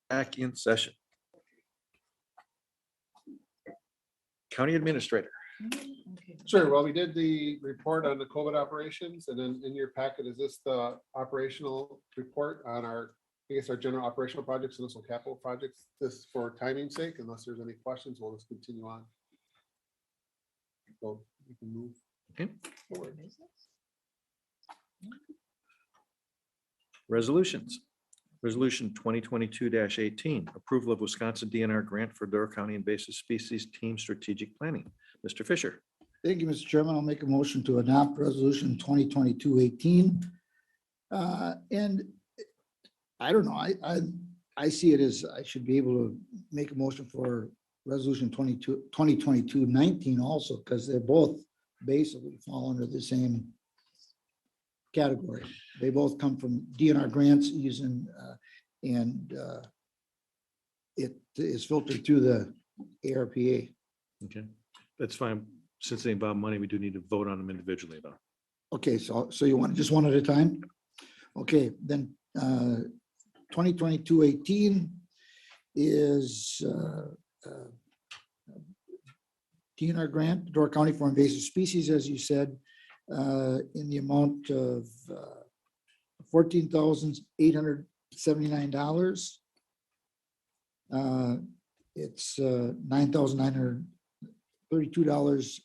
back in session. County Administrator. Sure. Well, we did the report on the COVID operations, and then in your packet is this the operational report on our, I guess, our general operational projects and also capital projects. This for timing's sake, unless there's any questions, we'll just continue on. So we can move Okay. forward. Resolutions. Resolution 2022-18, approval of Wisconsin DNR grant for Door County invasive species team strategic planning. Mr. Fisher. Thank you, Mr. Chairman. I'll make a motion to adopt resolution 2022-18. And I don't know, I see it as I should be able to make a motion for resolution 2022-19 also, because they're both basically fall under the same category. They both come from DNR grants using, and it is filtered through the ARPA. Okay, that's fine. Since they involve money, we do need to vote on them individually though. Okay, so you want just one at a time? Okay, then 2022-18 is DNR grant, Door County for invasive species, as you said, in the amount of $14,879. It's $9,932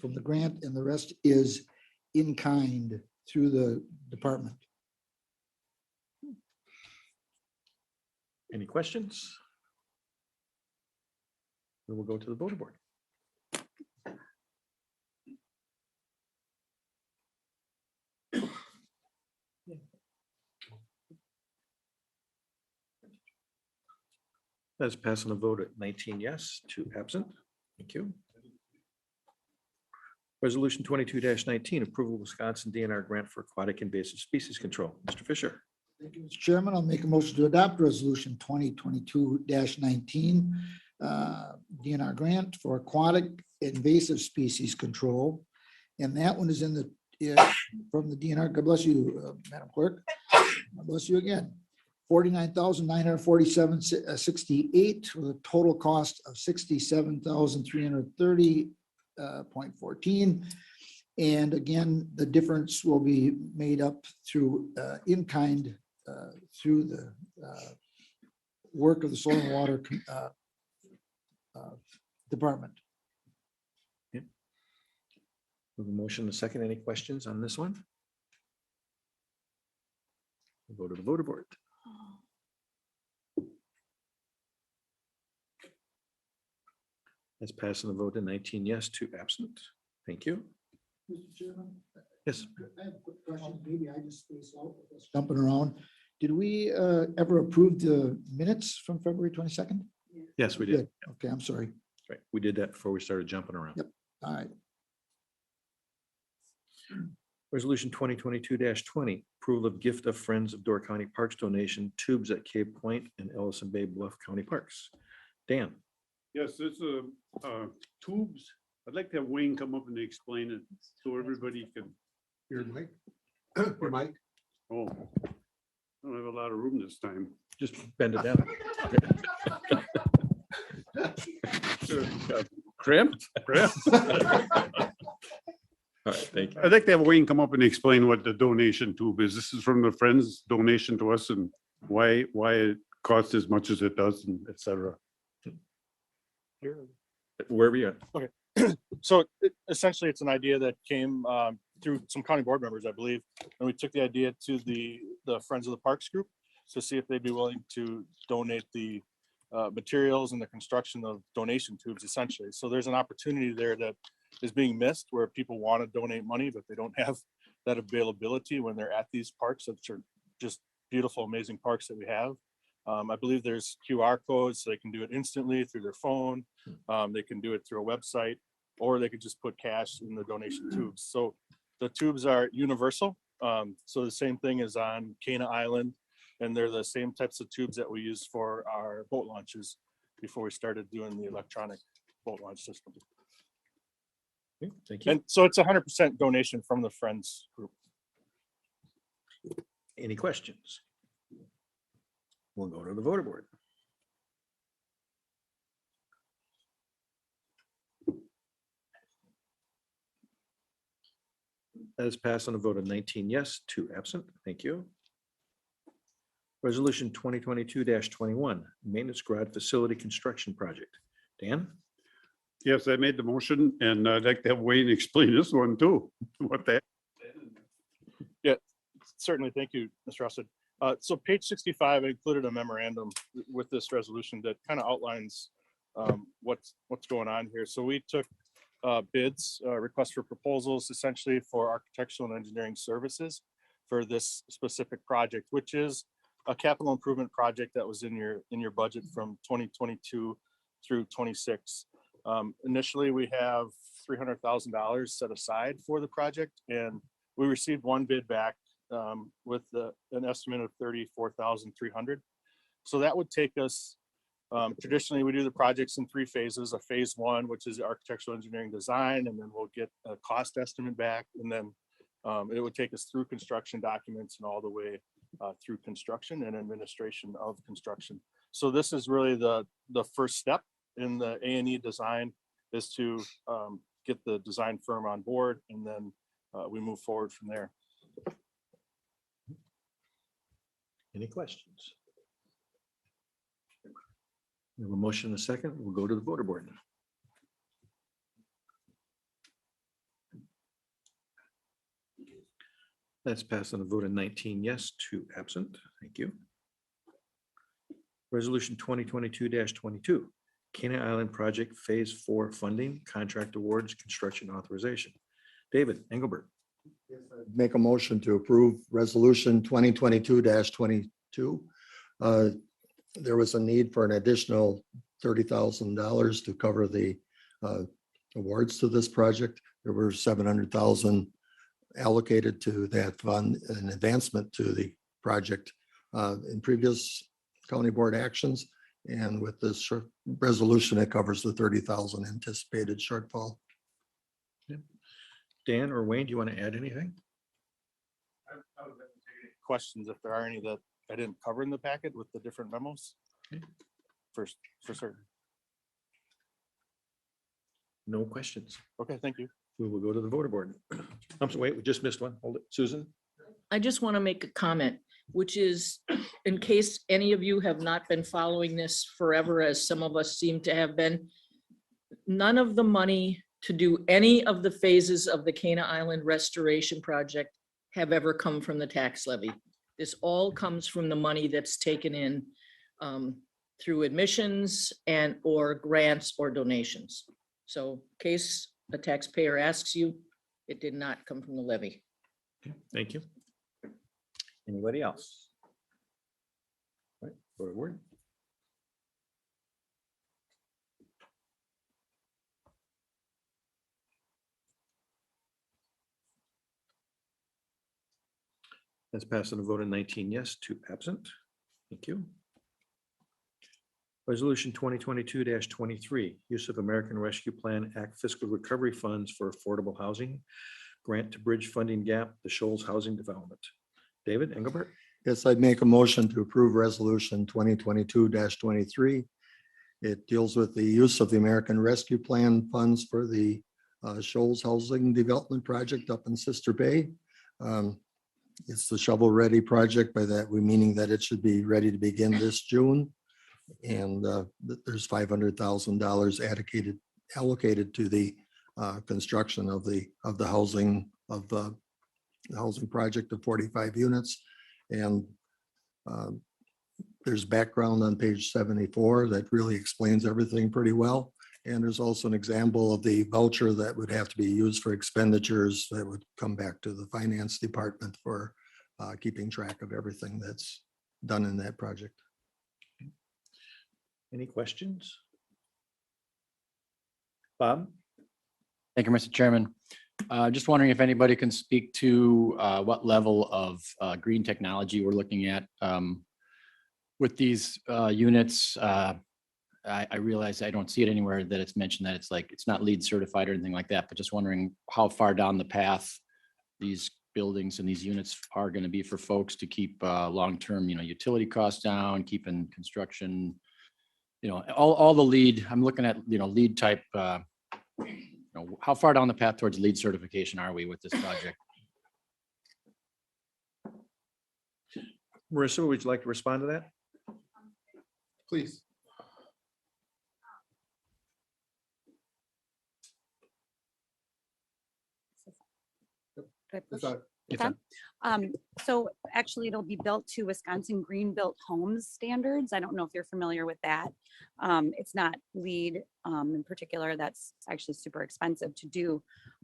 from the grant, and the rest is in kind through the department. Any questions? Then we'll go to the voter board. That's passing a vote at 19 yes, 2 absent. Thank you. Resolution 22-19, approval of Wisconsin DNR grant for aquatic invasive species control. Mr. Fisher. Thank you, Mr. Chairman. I'll make a motion to adopt resolution 2022-19, DNR grant for aquatic invasive species control. And that one is in the, from the DNR. God bless you, Madam Clerk. God bless you again. $49,947.68 with a total cost of $67,330.14. And again, the difference will be made up through in kind through the work of the Soil and Water Department. Okay. With a motion and a second, any questions on this one? We'll go to the voter board. That's passing the vote in 19 yes, 2 absent. Thank you. Mr. Chairman? Yes. I have a quick question. Maybe I just spaced out with this jumping around. Did we ever approve the minutes from February 22nd? Yes, we did. Okay, I'm sorry. Right. We did that before we started jumping around. Yep. All right. Resolution 2022-20, approval of gift of Friends of Door County Parks donation tubes at Cape Point and Ellison Bay Bluff County Parks. Dan. Yes, it's tubes. I'd like to have Wayne come up and explain it so everybody can. Your mic. Your mic. Oh, I don't have a lot of room this time. Just bend it down. Crimped? All right, thank you. I'd like to have Wayne come up and explain what the donation tube is. This is from the Friends donation to us and why it costs as much as it does and et cetera. Wherever you're at. Okay, so essentially it's an idea that came through some county board members, I believe, and we took the idea to the Friends of the Parks group to see if they'd be willing to donate the materials and the construction of donation tubes, essentially. So there's an opportunity there that is being missed where people want to donate money, but they don't have that availability when they're at these parks, which are just beautiful, amazing parks that we have. I believe there's QR codes, so they can do it instantly through their phone. They can do it through a website, or they could just put cash in the donation tubes. So the tubes are universal. So the same thing is on Cana Island, and they're the same types of tubes that we use for our boat launches before we started doing the electronic boat launch system. Okay, thank you. And so it's 100% donation from the Friends group. Any questions? We'll go to the voter board. That is passed on a vote of 19 yes, 2 absent. Thank you. Resolution 2022-21, Maintenance Garage Facility Construction Project. Dan? Yes, I made the motion and I'd like to have Wayne explain this one too. What the? Certainly. Thank you, Mr. Austin. So page 65, I included a memorandum with this resolution that kind of outlines what's going on here. So we took bids, requests for proposals, essentially for architectural and engineering services for this specific project, which is a capital improvement project that was in your budget from 2022 through 26. Initially, we have $300,000 set aside for the project, and we received one bid back with an estimate of $34,300. So that would take us, traditionally we do the projects in 3 phases, a phase 1, which is architectural engineering design, and then we'll get a cost estimate back. And then it would take us through construction documents and all the way through construction and administration of construction. So this is really the first step in the A&E design, is to get the design firm on board, and then we move forward from there. Any questions? We have a motion and a second. We'll go to the voter board. That's passed on a vote of 19 yes, 2 absent. Thank you. Resolution 2022-22, Kenai Island Project Phase 4 Funding, Contract Awards, Construction Authorization. David Engelbert. Make a motion to approve resolution 2022-22. There was a need for an additional $30,000 to cover the awards to this project. There were $700,000 allocated to that fund in advancement to the project in previous county board actions. And with this resolution, it covers the $30,000 anticipated shortfall. Dan or Wayne, do you want to add anything? I would take any questions if there are any that I didn't cover in the packet with the different memos. Okay. For certain. No questions. Okay, thank you. We will go to the voter board. I'm sorry, wait, we just missed one. Hold it. Susan? I just want to make a comment, which is, in case any of you have not been following this forever, as some of us seem to have been, none of the money to do any of the phases of the Kenai Island Restoration Project have ever come from the tax levy. This all comes from the money that's taken in through admissions and or grants or donations. So in case a taxpayer asks you, it did not come from the levy. Okay, thank you. Anybody else? All right, voter board. That's passed on a vote of 19 yes, 2 absent. Thank you. Resolution 2022-23, use of American Rescue Plan Act fiscal recovery funds for affordable housing, grant to bridge funding gap, the Shoals Housing Development. David Engelbert. Yes, I'd make a motion to approve resolution 2022-23. It deals with the use of the American Rescue Plan funds for the Shoals Housing Development Project up in Sister Bay. It's the shovel-ready project. By that, we meaning that it should be ready to begin this June. And there's $500,000 allocated to the construction of the housing project of 45 units. And there's background on page 74 that really explains everything pretty well. And there's also an example of the voucher that would have to be used for expenditures that would come back to the finance department for keeping track of everything that's done in that project. Any questions? Bob? Thank you, Mr. Chairman. Just wondering if anybody can speak to what level of green technology we're looking at with these units. I realize I don't see it anywhere that it's mentioned that it's not LEED certified or anything like that, but just wondering how far down the path these buildings and these units are going to be for folks to keep long-term, utility costs down, keeping construction, all the LEED. I'm looking at, LEED type. How far down the path towards LEED certification are we with this project? Marissa, would you like to respond to that? Please. Do I It's push? on. It's Okay. So actually it'll be built to Wisconsin Green Built Homes standards. I don't know if you're familiar with that. It's not LEED in particular. That's actually super expensive to do.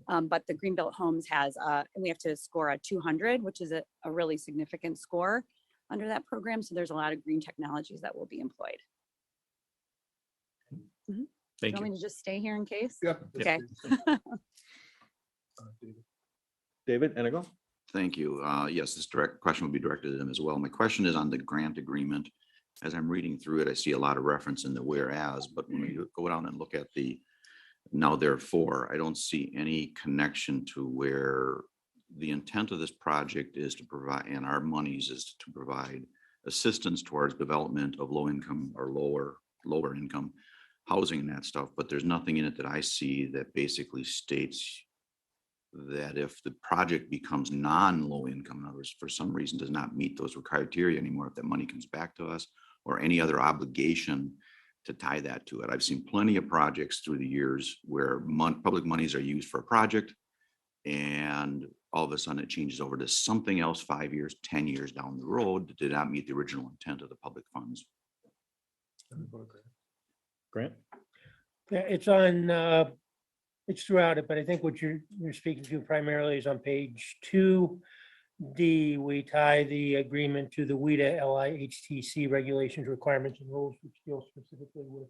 But the Green Built Homes has, and we have to score a 200, which is a really significant score under that program. So there's a lot of green technologies that will be employed. Do you Thank want me you. to just stay here in case? Yep. Okay. David Enego? Thank you. Yes, this direct question will be directed to them as well. My question is on the grant agreement. As I'm reading through it, I see a lot of reference in the whereas, but when we go down and look at the now therefore, I don't see any connection to where the intent of this project is to provide, and our monies is to provide assistance towards development of low income or lower income housing and that stuff. But there's nothing in it that I see that basically states that if the project becomes non-low income, in other words, for some reason does not meet those criteria anymore, if that money comes back to us or any other obligation to tie that to it. I've seen plenty of projects through the years where public monies are used for a project and all of a sudden it changes over to something else 5 years, 10 years down the road that did not meet the original intent of the public funds. Grant? Yeah, it's on, it's throughout it, but I think what you're speaking to primarily is on page 2D. We tie the agreement to the WIDA LIHTC regulations, requirements, and rules, which deal specifically with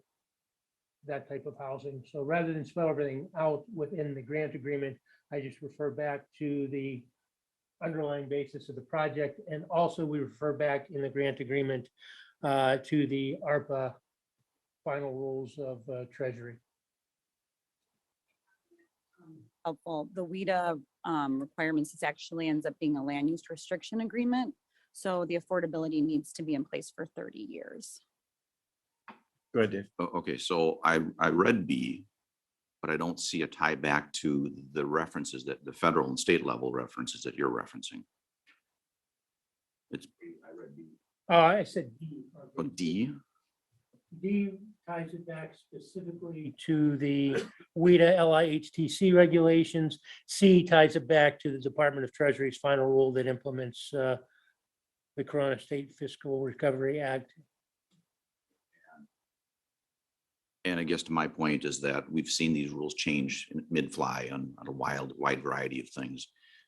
that type of housing. So rather than spell everything out within the grant agreement, I just refer back to the underlying basis of the project. And also we refer back in the grant agreement to the ARPA final rules of Treasury. Helpful. The WIDA requirements, it actually ends up being a land use restriction agreement. So the affordability needs to be in place for 30 years. Go ahead, Dave. Okay, so I read B, but I don't see a tie back to the references that the federal and state level references that you're referencing. It's, I read B. I said D. But D, D ties it back specifically to the WIDA LIHTC regulations. C ties it back to the Department of Treasury's final rule that implements the Corona State Fiscal Recovery Act. and I guess to my point is that we've seen these rules change mid-fly on a wide variety of things.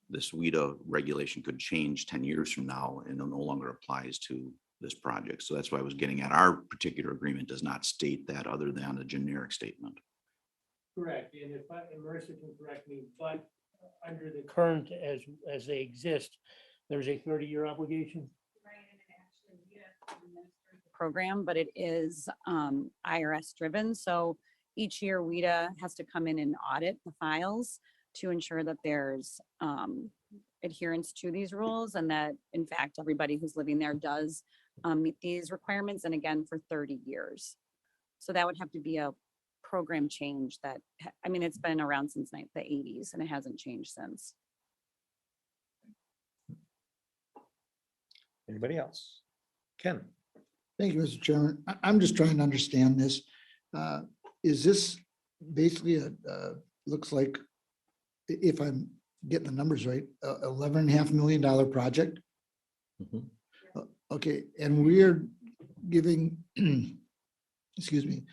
This WIDA regulation could change 10 years from now and it no longer applies to this project. So that's why I was getting at, our particular agreement does not state that other than a generic statement. Correct, and if and Marissa can correct me, but under the current as they exist, there's a 30-year obligation. Program, but it is IRS driven. So each year WIDA has to come in and audit the files to ensure that there's adherence to these rules and that in fact everybody who's living there does meet these requirements, and again for 30 years. So that would have to be a program change that, I mean, it's been around since the 80s and it hasn't changed since. Anybody else? Ken? Thank you, Mr. Chairman. I'm just trying to understand this. Is this basically looks like, if I'm getting the numbers right, $11.5 million project? Mhm. Okay, and we're giving, excuse me,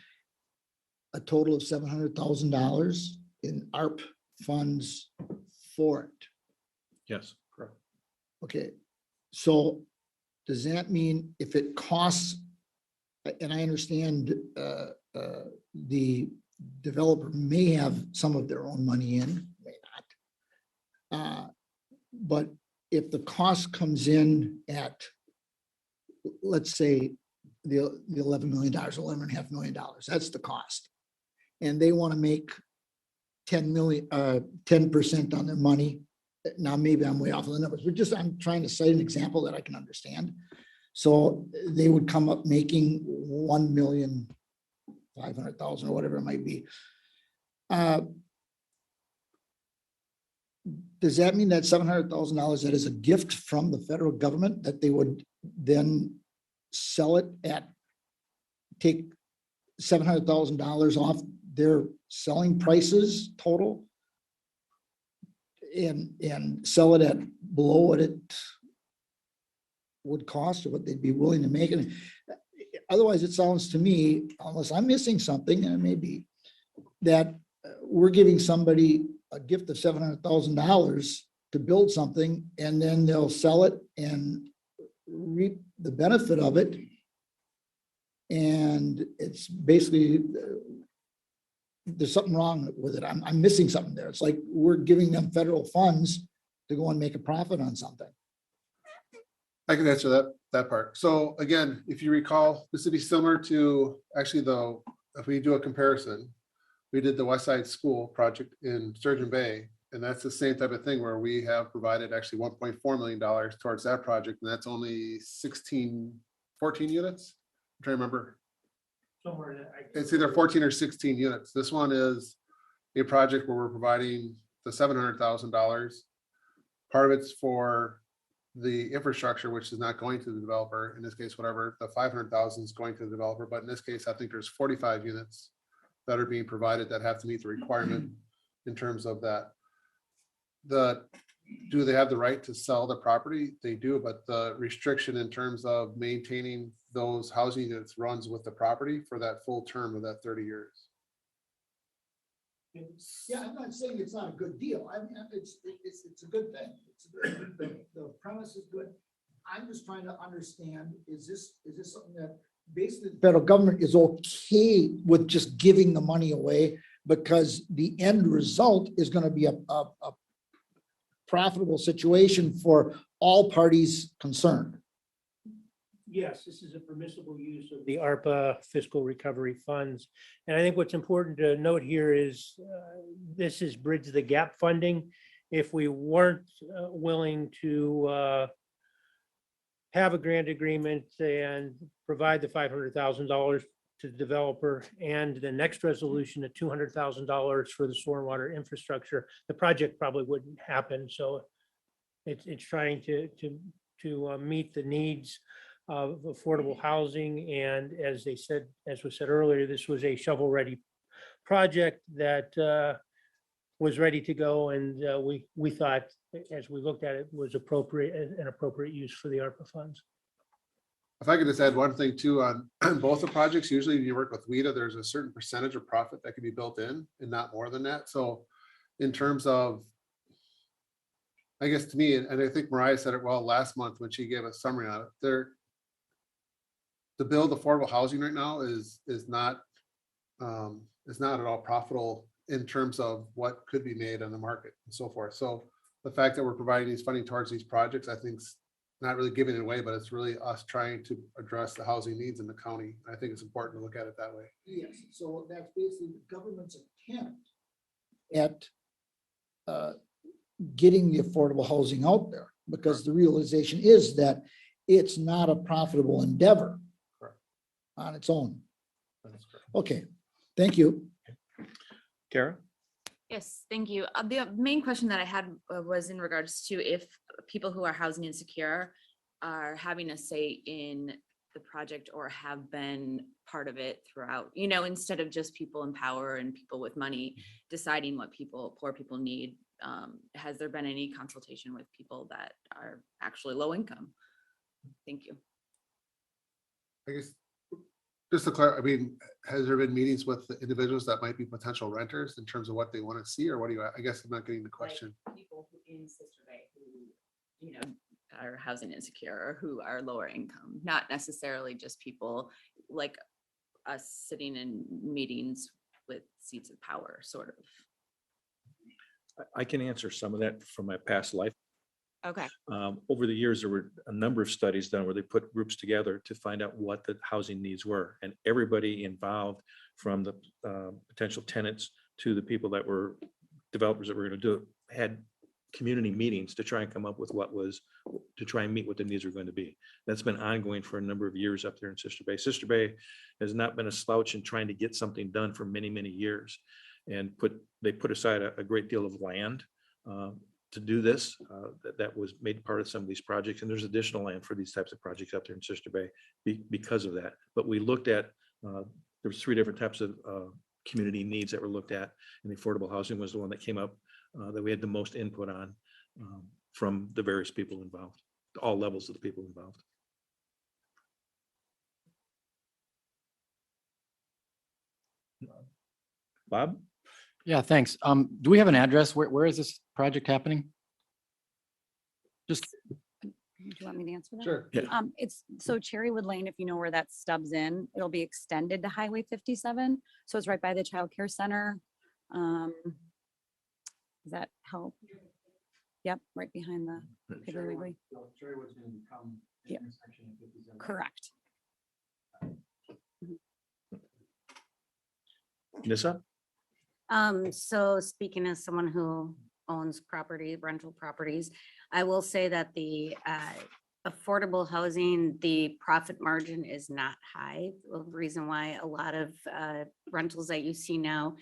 a total of $700,000 in ARP funds for it. Yes, correct. Okay, so does that mean if it costs, and I understand the developer may have some of their own money in, may not. But if the cost comes in at, let's say, the $11 million, $11.5 million, that's the cost. And they want to make 10% on their money. Now, maybe I'm way off of the numbers, but I'm trying to cite an example that I can understand. So they would come up making 1,500,000 or whatever it might be. Does that mean that $700,000 that is a gift from the federal government that they would then sell it at, take $700,000 off their selling prices total and sell it at below what it would cost or what they'd be willing to make it. Otherwise, it sounds to me, unless I'm missing something, and it may be, that we're giving somebody a gift of $700,000 to build something, and then they'll sell it and reap the benefit of it. And it's basically, there's something wrong with it. I'm missing something there. It's like we're giving them federal funds to go and make a profit on something. I can answer that part. So again, if you recall, this would be similar to actually if we do a comparison, we did the West Side School project in Sturgeon Bay, and that's the same type of thing where we have provided actually $1.4 million towards that project, and that's only 14 units. I'm trying to remember. It's either 14 or 16 units. This one is a project where we're providing the $700,000. Part of it's for the infrastructure, which is not going to the developer. In this case, whatever, the 500,000 is going to the developer. But in this case, I think there's 45 units that are being provided that have to meet the requirement in terms of that. Do they have the right to sell the property? They do, but the restriction in terms of maintaining those housing units runs with the property for that full term of that 30 years. Yeah, I'm not saying it's not a good deal. I mean, it's a good thing. The premise is good. I'm just trying to understand, is this something that basically the federal government is okay with just giving the money away because the end result is going to be a profitable situation for all parties concerned? Yes, this is a permissible use of the ARPA fiscal recovery funds. And I think what's important to note here is this is bridge the gap funding. If we weren't willing to have a grant agreement and provide the $500,000 to the developer and the next resolution at $200,000 for the stormwater infrastructure, the project probably wouldn't happen. So it's trying to meet the needs of affordable housing. And as was said earlier, this was a shovel-ready project that was ready to go. And we thought, as we looked at it, was an appropriate use for the ARPA funds. If I could just add one thing too, on both the projects, usually when you work with WIDA, there's a certain percentage of profit that can be built in and not more than that. So in terms of, I guess to me, and I think Mariah said it well last month when she gave a summary on it, to build affordable housing right now is not at all profitable in terms of what could be made on the market and so forth. So the fact that we're providing these funding towards these projects, I think is not really giving it away, but it's really us trying to address the housing needs in the county. I think it's important to look at it that way. Yes, so that's basically the government's attempt at getting the affordable housing out there, because the realization is that it's not a profitable endeavor on its own. That's correct. Okay, thank you. Kara? Yes, thank you. The main question that I had was in regards to if people who are housing insecure are having a say in the project or have been part of it throughout, instead of just people in power and people with money deciding what poor people need. Has there been any consultation with people that are actually low income? Thank you. I guess just to clarify, I mean, has there been meetings with the individuals that might be potential renters in terms of what they want to see, or what do you, I guess I'm not getting the question. Like people in Sister Bay who, are housing insecure or who are lower income, not necessarily just people like us sitting in meetings with seats of power, sort of. I can answer some of that from my past life. Okay. Over the years, there were a number of studies done where they put groups together to find out what the housing needs were. And everybody involved, from the potential tenants to the people that were developers that were going to do it, had community meetings to try and come up with to try and meet what the needs were going to be. That's been ongoing for a number of years up there in Sister Bay. Sister Bay has not been a slouch in trying to get something done for many, many years. And they put aside a great deal of land to do this, that was made part of some of these projects. And there's additional land for these types of projects out there in Sister Bay because of that. But we looked at, there was 3 different types of community needs that were looked at. And the affordable housing was the one that came up that we had the most input on from the various people involved, all levels of the people involved. Bob? Yeah, thanks. Do we have an address? Where is this project happening? Just, Do you want me to answer that? Sure. Yeah. It's, so Cherrywood Lane, if you know where that stubs in, it'll be extended to Highway 57. So it's right by the Child Care Center. Does that help? Yep, right behind the Piggly Wiggly. Yeah. Correct. Nissa? So speaking as someone who owns property, rental properties, I will say that the affordable housing, the profit margin is not high. The reason why a lot of rentals that you see now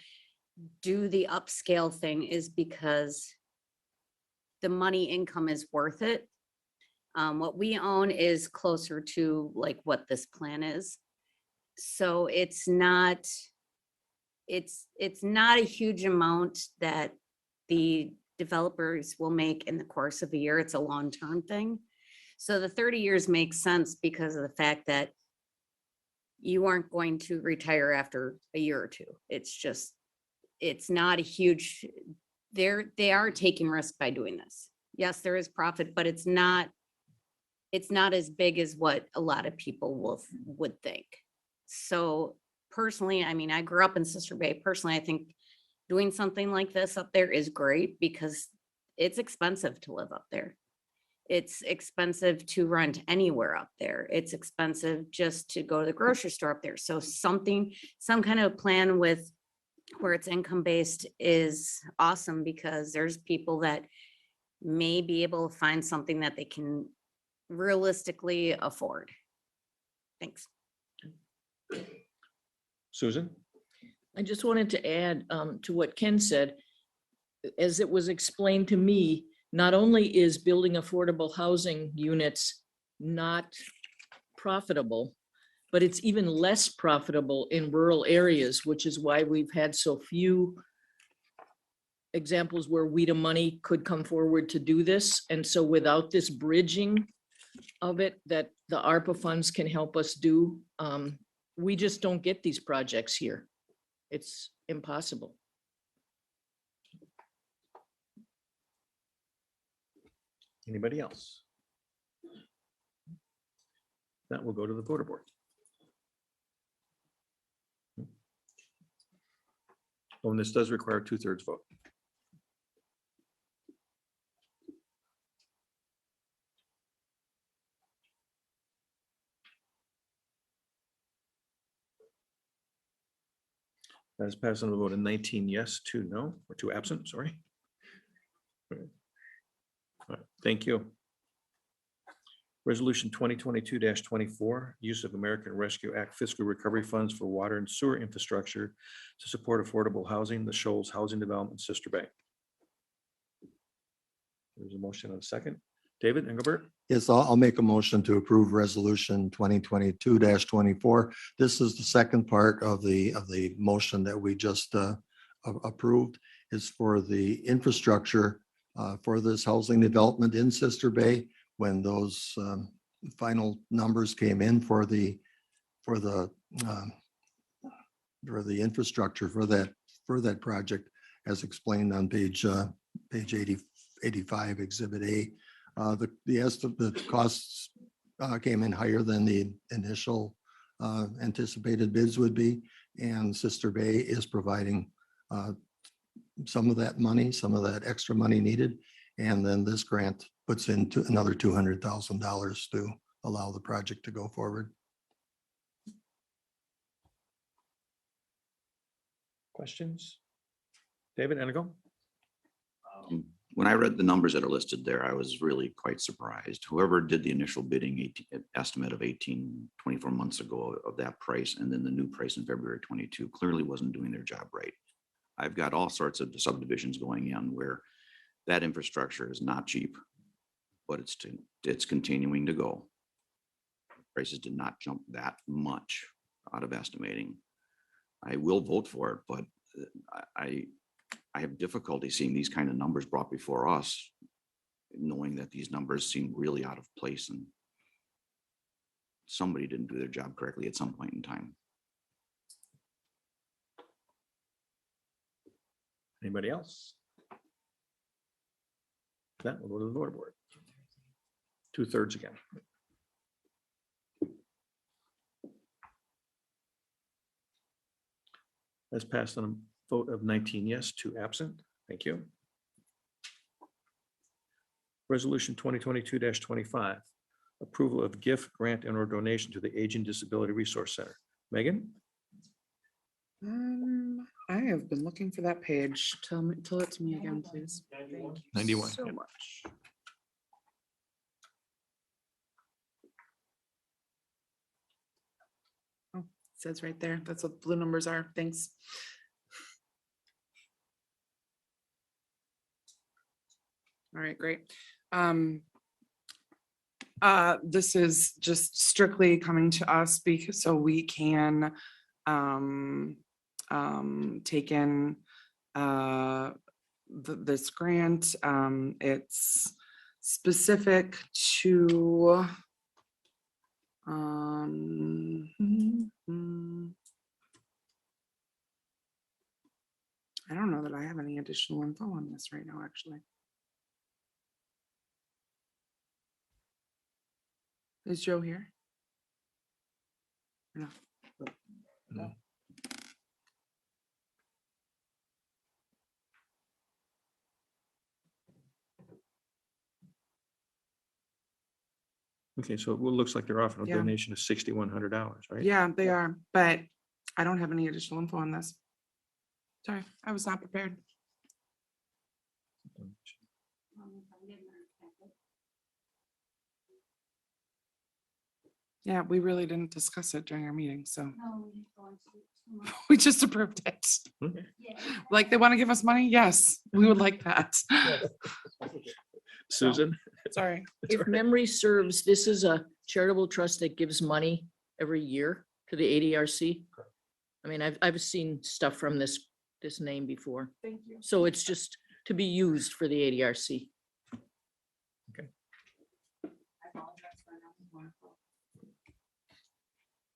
do the upscale thing is because the money income is worth it. What we own is closer to like what this plan is. So it's not a huge amount that the developers will make in the course of a year. It's a long-term thing. So the 30 years makes sense because of the fact that you aren't going to retire after a year or two. It's just, it's not a huge, they are taking risk by doing this. Yes, there is profit, but it's not as big as what a lot of people would think. So personally, I mean, I grew up in Sister Bay. Personally, I think doing something like this up there is great because it's expensive to live up there. It's expensive to rent anywhere up there. It's expensive just to go to the grocery store up there. So some kind of plan with where it's income based is awesome because there's people that may be able to find something that they can realistically afford. Thanks. Susan? I just wanted to add to what Ken said. As it was explained to me, not only is building affordable housing units not profitable, but it's even less profitable in rural areas, which is why we've had so few examples where WIDA money could come forward to do this. And so without this bridging of it that the ARPA funds can help us do, we just don't get these projects here. It's impossible. Anybody else? That will go to the voter board. Oh, and this does require 2/3 vote. That is passed on a vote of 19 yes, 2 no, or 2 absent, sorry. All right, thank you. Resolution 2022-24, use of American Rescue Act fiscal recovery funds for water and sewer infrastructure to support affordable housing, the Shoals Housing Development, Sister Bay. There's a motion and a second. David Engelbert? Yes, I'll make a motion to approve resolution 2022-24. This is the second part of the motion that we just approved. Is for the infrastructure for this housing development in Sister Bay. When those final numbers came in for the infrastructure for that project, as explained on page 85, Exhibit A, the costs came in higher than the initial anticipated bids would be, and Sister Bay is providing some of that money, some of that extra money needed, and then this grant puts into another $200,000 to allow the project to go forward. Questions? David Enigo? When I read the numbers that are listed there, I was really quite surprised. Whoever did the initial bidding estimate of 24 months ago of that price, and then the new price in February 22 clearly wasn't doing their job right. I've got all sorts of subdivisions going in where That infrastructure is not cheap, but it's continuing to go. Prices did not jump that much out of estimating. I will vote for it, but I have difficulty seeing these kind of numbers brought before us, knowing that these numbers seem really out of place and somebody didn't do their job correctly at some point in time. Anybody else? That will go to the voter board. 2/3 again. That's passed on a vote of 19 yes, 2 absent. Thank you. Resolution 2022-25, approval of gift, grant, and or donation to the Aging Disability Resource Center. Megan? I have been looking for that page. Tell it to me again, please. Thank you 91, So yep. much. Oh, it says right there. That's what blue numbers are. Thanks. All right, great. This is just strictly coming to us because so we can take in this grant. It's specific to I don't know that I have any additional info on this right now, actually. Is Joe here? No. No. Okay, so it looks like they're offering a Yeah. donation of $6,100, right? Yeah, they are, but I don't have any additional info on this. Sorry, I was not prepared. Yeah, we really didn't discuss it during our meeting, so we just approved it. Okay. Like, they want to give us money? Yes, we would like that. Susan? Sorry. If memory serves, this is a charitable trust that gives money every year to the ADRC. I mean, I've seen stuff from this name before. Thank you. So it's just to be used for the ADRC.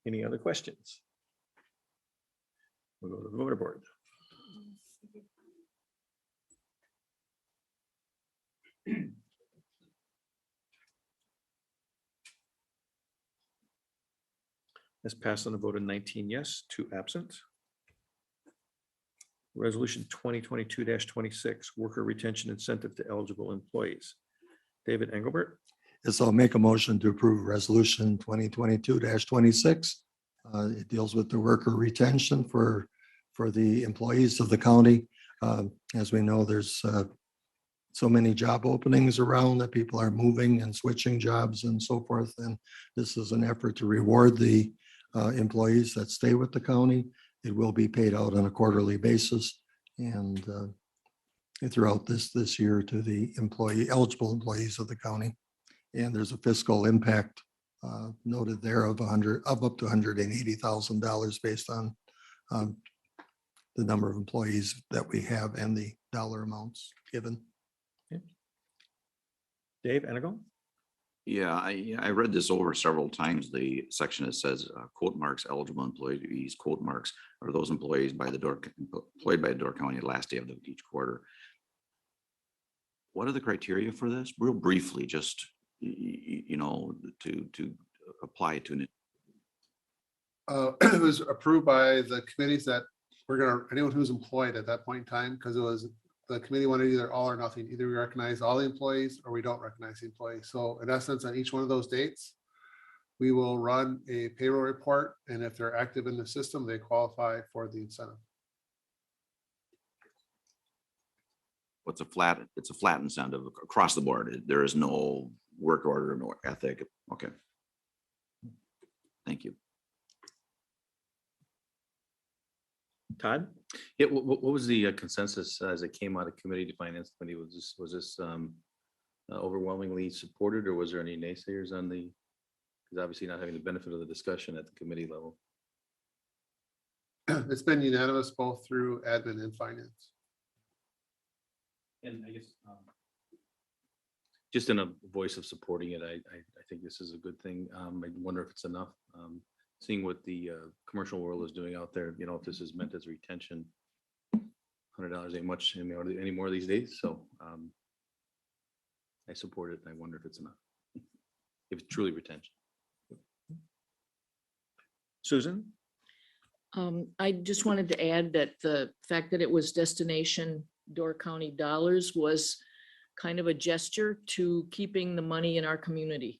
Any other questions? We'll go to the voter board. That's passed on a vote of 19 yes, 2 absent. Resolution 2022-26, worker retention incentive to eligible employees. David Engelbert? Yes, I'll make a motion to approve resolution 2022-26. It deals with the worker retention for the employees of the county. As we know, there's so many job openings around that people are moving and switching jobs and so forth. And this is an effort to reward the employees that stay with the county. It will be paid out on a quarterly basis and throughout this year to the eligible employees of the county. And there's a fiscal impact noted there of up to $180,000 based on the number of employees that we have and the dollar amounts given. Dave Enegal? Yeah, I read this over several times. The section that says quote marks eligible employees, quote marks are those employees employed by Door County last day of each quarter. What are the criteria for this? Real briefly, just to apply to it. It was approved by the committees that anyone who's employed at that point in time, because the committee wanted either all or nothing. Either we recognize all the employees or we don't recognize the employees. So in essence, on each one of those dates, we will run a payroll report. And if they're active in the system, they qualify for the incentive. It's a flat incentive across the board. There is no work order, no ethic. Okay. Thank you. Todd? Yeah, what was the consensus as it came out of committee to finance committee? Was this overwhelmingly supported, or was there any naysayers on the, because obviously not having the benefit of the discussion at the committee level? It's been unanimous both through admin and finance. And I guess just in a voice of supporting it, I think this is a good thing. I wonder if it's enough. Seeing what the commercial world is doing out there, if this is meant as retention, $100 ain't much any more these days. So I support it. I wonder if it's enough. If it's truly retention. Susan? I just wanted to add that the fact that it was destination Door County dollars was kind of a gesture to keeping the money in our community.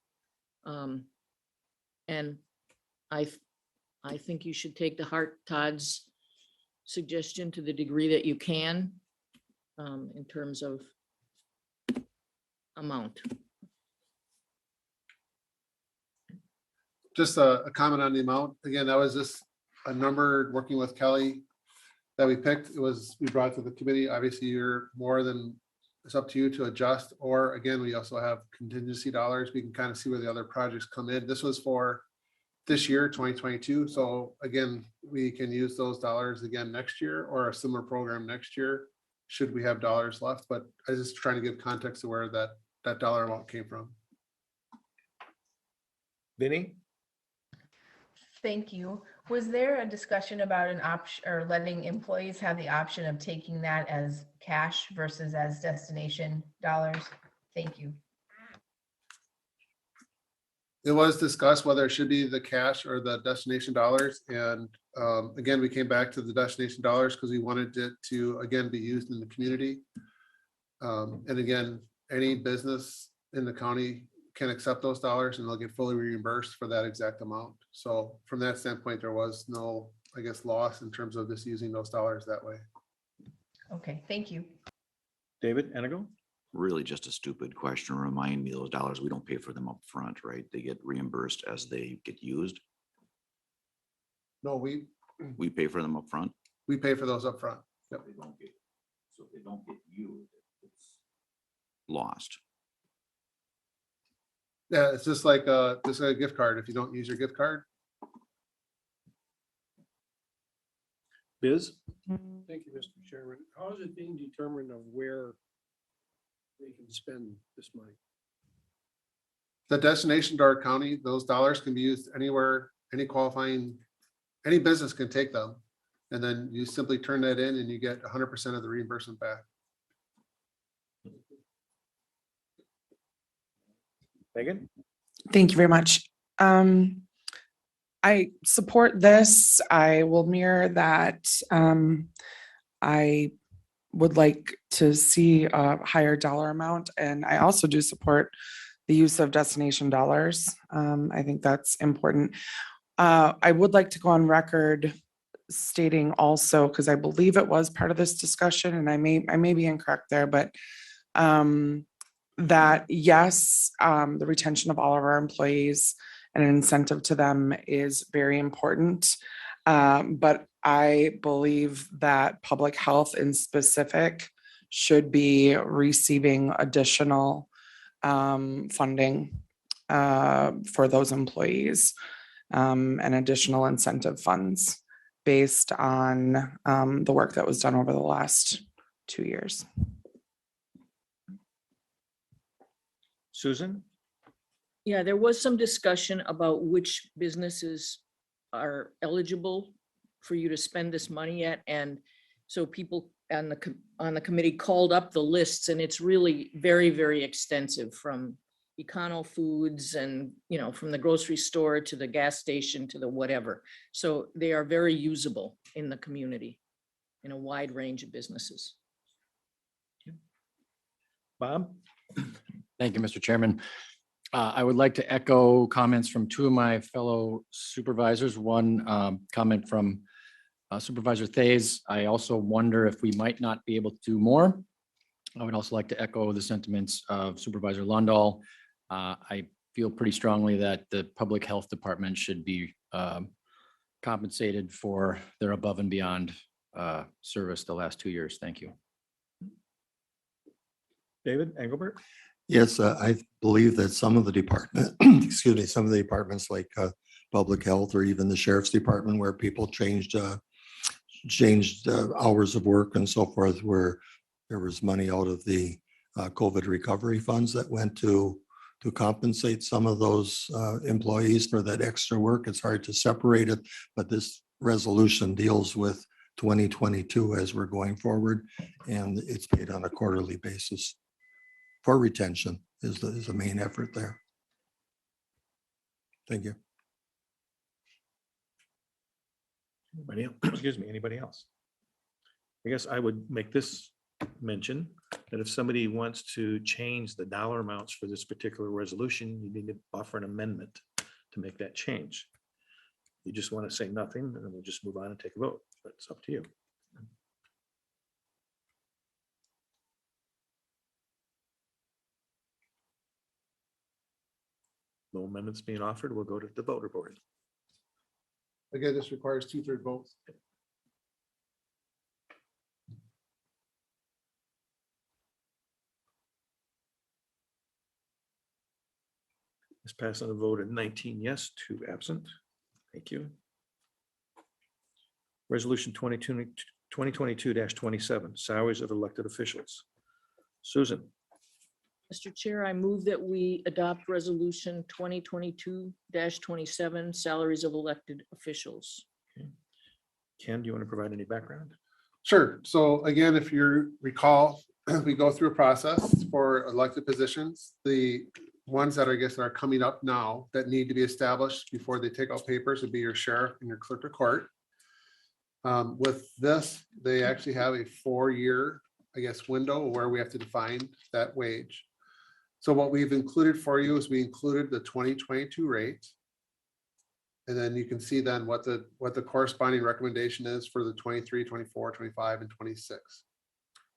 And I think you should take to heart Todd's suggestion to the degree that you can, in terms of amount. Just a comment on the amount. Again, that was just a number working with Kelly that we picked. We brought it to the committee. Obviously, you're more than, it's up to you to adjust. Or again, we also have contingency dollars. We can kind of see where the other projects come in. This was for this year, 2022. So again, we can use those dollars again next year or a similar program next year, should we have dollars left. But I was just trying to give context to where that dollar amount came from. Vinnie? Thank you. Was there a discussion about an option or letting employees have the option of taking that as cash versus as destination dollars? Thank you. It was discussed whether it should be the cash or the destination dollars. And again, we came back to the destination dollars because we wanted it to, again, be used in the community. And again, any business in the county can accept those dollars and they'll get fully reimbursed for that exact amount. So from that standpoint, there was no, I guess, loss in terms of just using those dollars that way. Okay, thank you. David Enigo? Really just a stupid question. Remind me, those dollars, we don't pay for them up front, right? They get reimbursed as they get used. No, we We pay for them up front. pay for those up front. Yep. So if they don't get used, it's lost. Yeah, it's just like a gift card. If you don't use your gift card, Biz? Thank you, Mr. Chairman. How is it being determined of where they can spend this money? the destination Door County, those dollars can be used anywhere, any business can take them. And then you simply turn that in and you get 100% of the reimbursement back. Megan? Thank you very much. I support this. I will mirror that. I would like to see a higher dollar amount, and I also do support the use of destination dollars. I think that's important. I would like to go on record stating also, because I believe it was part of this discussion, and I may be incorrect there, but that yes, the retention of all of our employees and an incentive to them is very important. But I believe that public health in specific should be receiving additional funding for those employees and additional incentive funds based on the work that was done over the last 2 years. Susan? Yeah, there was some discussion about which businesses are eligible for you to spend this money at. And so people on the committee called up the lists, and it's really very, very extensive, from Econo Foods and, from the grocery store to the gas station to the whatever. So they are very usable in the community in a wide range of businesses. Bob? Thank you, Mr. Chairman. I would like to echo comments from two of my fellow supervisors. One comment from Supervisor Thays. I also wonder if we might not be able to do more. I would also like to echo the sentiments of Supervisor Lundahl. I feel pretty strongly that the Public Health Department should be compensated for their above and beyond service the last 2 years. Thank you. David Engelbert? Yes, I believe that some of the department, excuse me, some of the departments like public health or even the sheriff's department where people changed hours of work and so forth, where there was money out of the COVID recovery funds that went to compensate some of those employees for that extra work. It's hard to separate it, but this resolution deals with 2022 as we're going forward, and it's paid on a quarterly basis. For retention is the main effort there. Thank you. Anybody else? Excuse me, anybody else? I guess I would make this mention that if somebody wants to change the dollar amounts for this particular resolution, you need to offer an amendment to make that change. You just want to say nothing, and then we'll just move on and take a vote, but it's up to you. No amendments being offered, we'll go to the vote report. Again, this requires 2/3 votes. It's passed on a vote of 19 yes, 2 absent. Thank you. Resolution 2022-27, salaries of elected officials. Susan, Mr. Chair, I move that we adopt resolution 2022-27, salaries of elected officials. Ken, do you want to provide any background? Sure. So again, if you recall, we go through a process for elected positions. The ones that I guess are coming up now that need to be established before they take out papers would be your sheriff and your clerk of court. With this, they actually have a 4-year, I guess, window where we have to define that wage. So what we've included for you is we included the 2022 rate. And then you can see then what the corresponding recommendation is for the 23, 24, 25, and 26.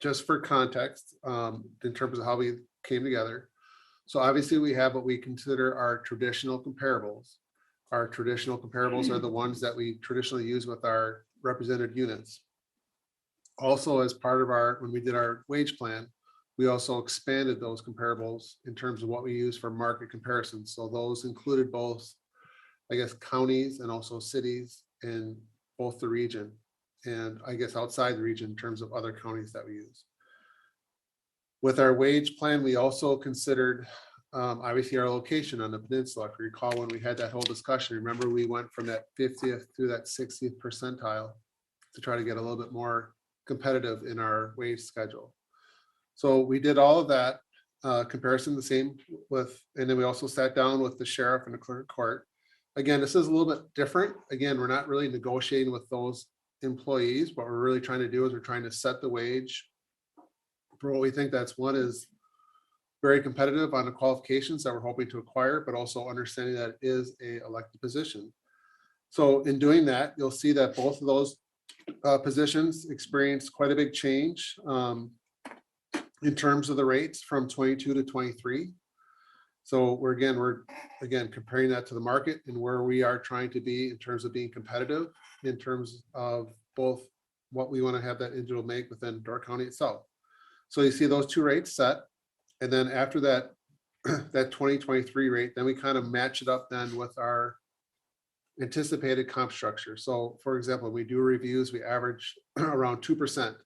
Just for context, in terms of how we came together. So obviously we have what we consider our traditional comparables. Our traditional comparables are the ones that we traditionally use with our represented units. Also, as part of when we did our wage plan, we also expanded those comparables in terms of what we use for market comparisons. So those included both, I guess, counties and also cities in both the region and I guess outside the region in terms of other counties that we use. With our wage plan, we also considered obviously our location on the peninsula. If you recall when we had that whole discussion, remember we went from that 50th to that 60th percentile to try to get a little bit more competitive in our wage schedule. So we did all of that comparison the same with, and then we also sat down with the sheriff and the clerk of court. Again, this is a little bit different. Again, we're not really negotiating with those employees. What we're really trying to do is we're trying to set the wage for what we think that's one is very competitive on the qualifications that we're hoping to acquire, but also understanding that it is a elected position. So in doing that, you'll see that both of those positions experienced quite a big change in terms of the rates from 22 to 23. So we're again comparing that to the market and where we are trying to be in terms of being competitive in terms of both what we want to have that individual make within Door County itself. So you see those two rates set, and then after that, that 2023 rate, then we kind of match it up then with our anticipated comp structure. So for example, we do reviews, we average around 2%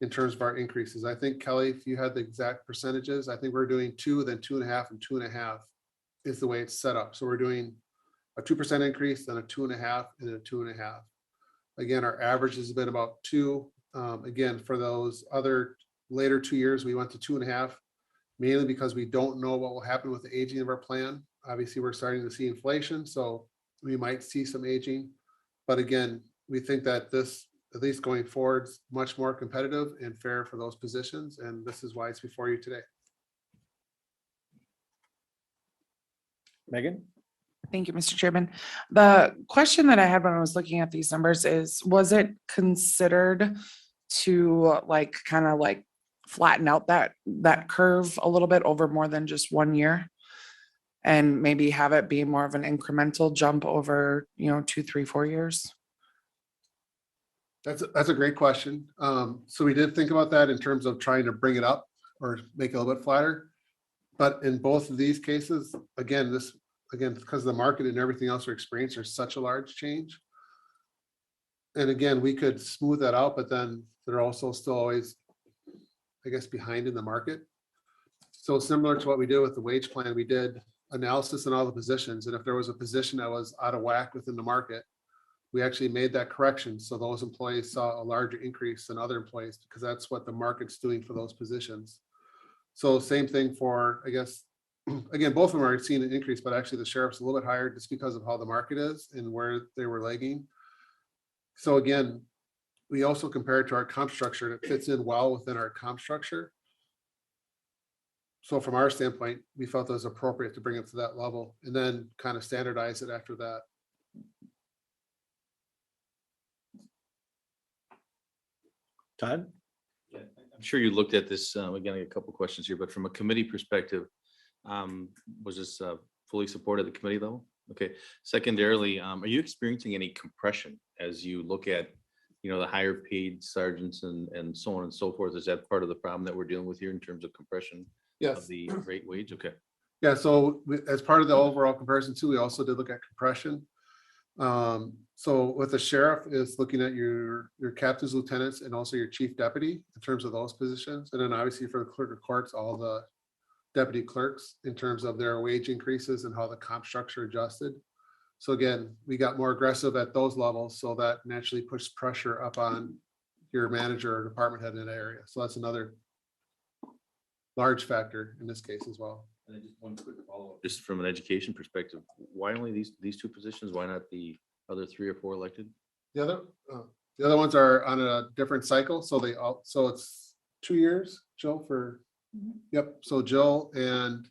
in terms of our increases. I think Kelly, if you had the exact percentages, I think we're doing 2, then 2.5 and 2.5 is the way it's set up. So we're doing a 2% increase, then a 2.5 and a 2.5. Again, our average has been about 2. Again, for those other later 2 years, we went to 2.5, mainly because we don't know what will happen with the aging of our plan. Obviously, we're starting to see inflation, so we might see some aging. But again, we think that this, at least going forward, is much more competitive and fair for those positions. And this is why it's before you today. Megan? Thank you, Mr. Chairman. The question that I had when I was looking at these numbers is, was it considered to like kind of like flatten out that curve a little bit over more than just 1 year? And maybe have it be more of an incremental jump over, 2, 3, 4 years? That's a great question. So we did think about that in terms of trying to bring it up or make it a little bit flatter. But in both of these cases, again, because the market and everything else we're experiencing, there's such a large change. And again, we could smooth that out, but then they're also still always, I guess, behind in the market. So similar to what we did with the wage plan, we did analysis on all the positions. And if there was a position that was out of whack within the market, we actually made that correction. So those employees saw a larger increase than other employees because that's what the market's doing for those positions. So same thing for, I guess, again, both of them are seeing an increase, but actually the sheriff's a little bit higher just because of how the market is and where they were lagging. So again, we also compare it to our comp structure and it fits in well within our comp structure. So from our standpoint, we felt it was appropriate to bring it to that level and then kind of standardize it after that. Todd? I'm sure you looked at this, again, a couple questions here, but from a committee perspective, was this fully supported at the committee level? Okay. Secondarily, are you experiencing any compression as you look at, the higher paid sergeants and so on and so forth? Is that part of the problem that we're dealing with here in terms of compression of the rate wage? Okay. Yeah, so as part of the overall comparison too, we also did look at compression. So with the sheriff is looking at your captains, lieutenants, and also your chief deputy in terms of those positions. And then obviously for the clerk of courts, all the deputy clerks in terms of their wage increases and how the comp structure adjusted. So again, we got more aggressive at those levels. So that naturally puts pressure up on your manager or department head in that area. So that's another large factor in this case as well. And then just one quick follow-up. Just from an education perspective, why only these two positions? Why not the other 3 or 4 elected? The other ones are on a different cycle. So so it's 2 years, Jill, for, yep. So Jill, and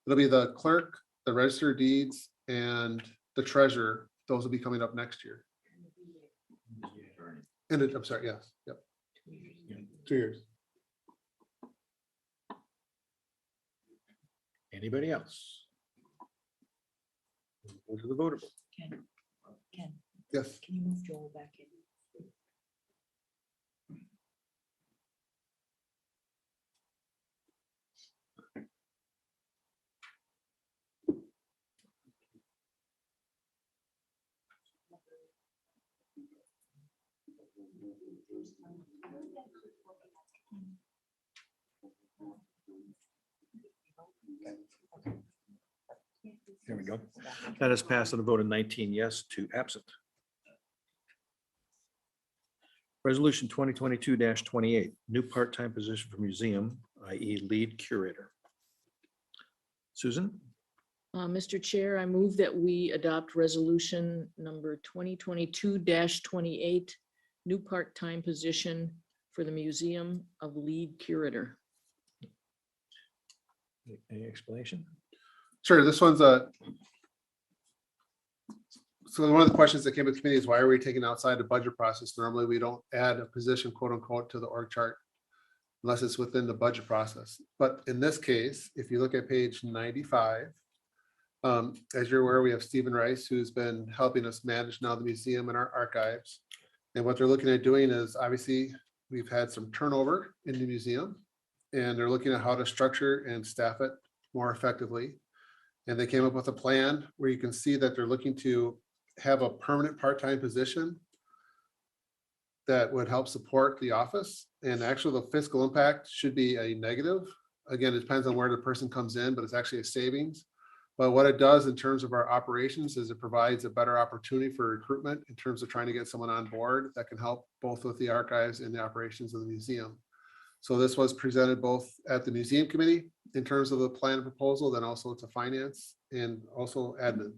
it'll be the clerk, the register of deeds, and the treasurer. Those will be coming up next year. And I'm sorry, yes, yep. 2 years. Anybody else? Go to the voter. Ken, Yes. can you move Joel back in? There we go. That is passed on a vote of 19 yes, 2 absent. Resolution 2022-28, new part-time position for museum, i.e. lead curator. Susan? Mr. Chair, I move that we adopt resolution number 2022-28, new part-time position for the Museum of Lead Curator. Any explanation? Sure, this one's so one of the questions that came to the committee is why are we taking outside the budget process? Normally, we don't add a position, quote unquote, to the org chart unless it's within the budget process. But in this case, if you look at page 95, as you're aware, we have Stephen Rice, who's been helping us manage now the museum and our archives. And what they're looking at doing is obviously we've had some turnover in the museum and they're looking at how to structure and staff it more effectively. And they came up with a plan where you can see that they're looking to have a permanent part-time position that would help support the office. And actually the fiscal impact should be a negative. Again, it depends on where the person comes in, but it's actually a savings. But what it does in terms of our operations is it provides a better opportunity for recruitment in terms of trying to get someone on board that can help both with the archives and the operations of the museum. So this was presented both at the museum committee in terms of the plan proposal, then also to finance and also admin.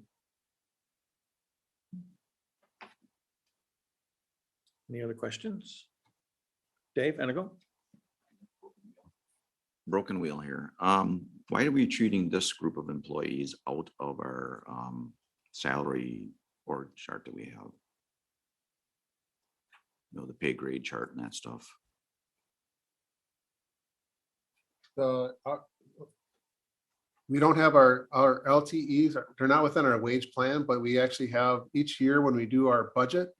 Any other questions? Dave, Enigo? Broken wheel here. Why are we treating this group of employees out of our salary org chart that we have? The pay grade chart and that stuff. We don't have our LTEs, they're not within our wage plan, but we actually have each year when we do our budget,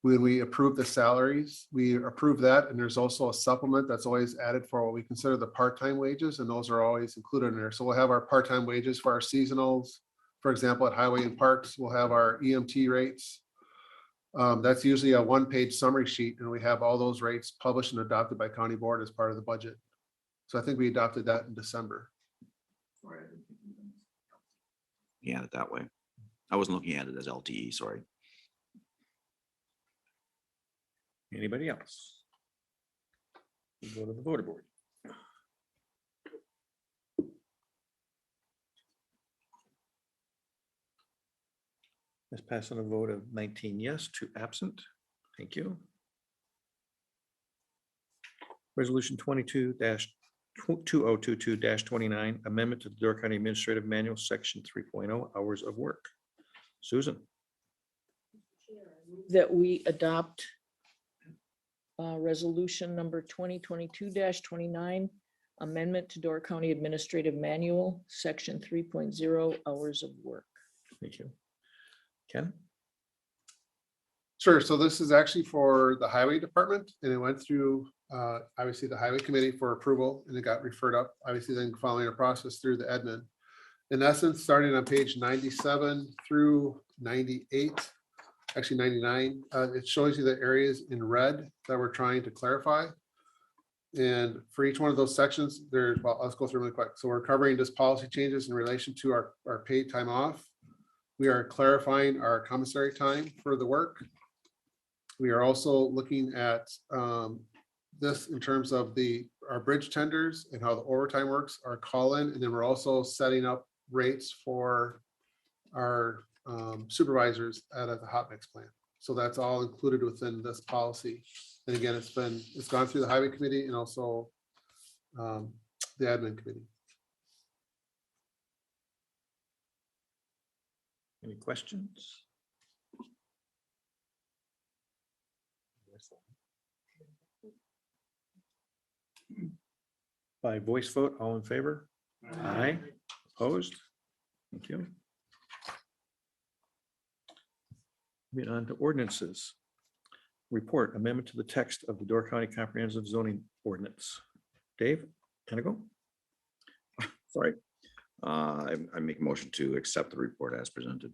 when we approve the salaries, we approve that, and there's also a supplement that's always added for what we consider the part-time wages, and those are always included in there. So we'll have our part-time wages for our seasonals. For example, at Highway and Parks, we'll have our EMT rates. That's usually a one-page summary sheet, and we have all those rates published and adopted by county board as part of the budget. So I think we adopted that in December. Yeah, that way. I wasn't looking at it as LTE, sorry. Anybody else? We go to the voter board. Let's pass on a vote of 19 yes, 2 absent. Thank you. Resolution 2022-29, amendment to the Door County Administrative Manual, Section 3.0, hours of work. Susan. That we adopt resolution number 2022-29, amendment to Door County Administrative Manual, Section 3.0, hours of work. Thank you. Ken? Sure. So this is actually for the highway department, and it went through obviously the highway committee for approval, and it got referred up, obviously then following a process through the admin. In essence, starting on page 97 through 98, actually 99, it shows you the areas in red that we're trying to clarify. And for each one of those sections, there's, well, let's go through really quick. So we're covering just policy changes in relation to our paid time off. We are clarifying our commissary time for the work. We are also looking at this in terms of our bridge tenders and how the overtime works, our call-in, and then we're also setting up rates for our supervisors at the hot mix plant. So that's all included within this policy. And again, it's gone through the highway committee and also the admin committee. Any questions? By voice vote, all in favor? Aye. Opposed? Thank you. Moving on to ordinances. Report amendment to the text of the Door County Comprehensive Zoning Ordinance. Dave, can I go? Sorry. I make a motion to accept the report as presented.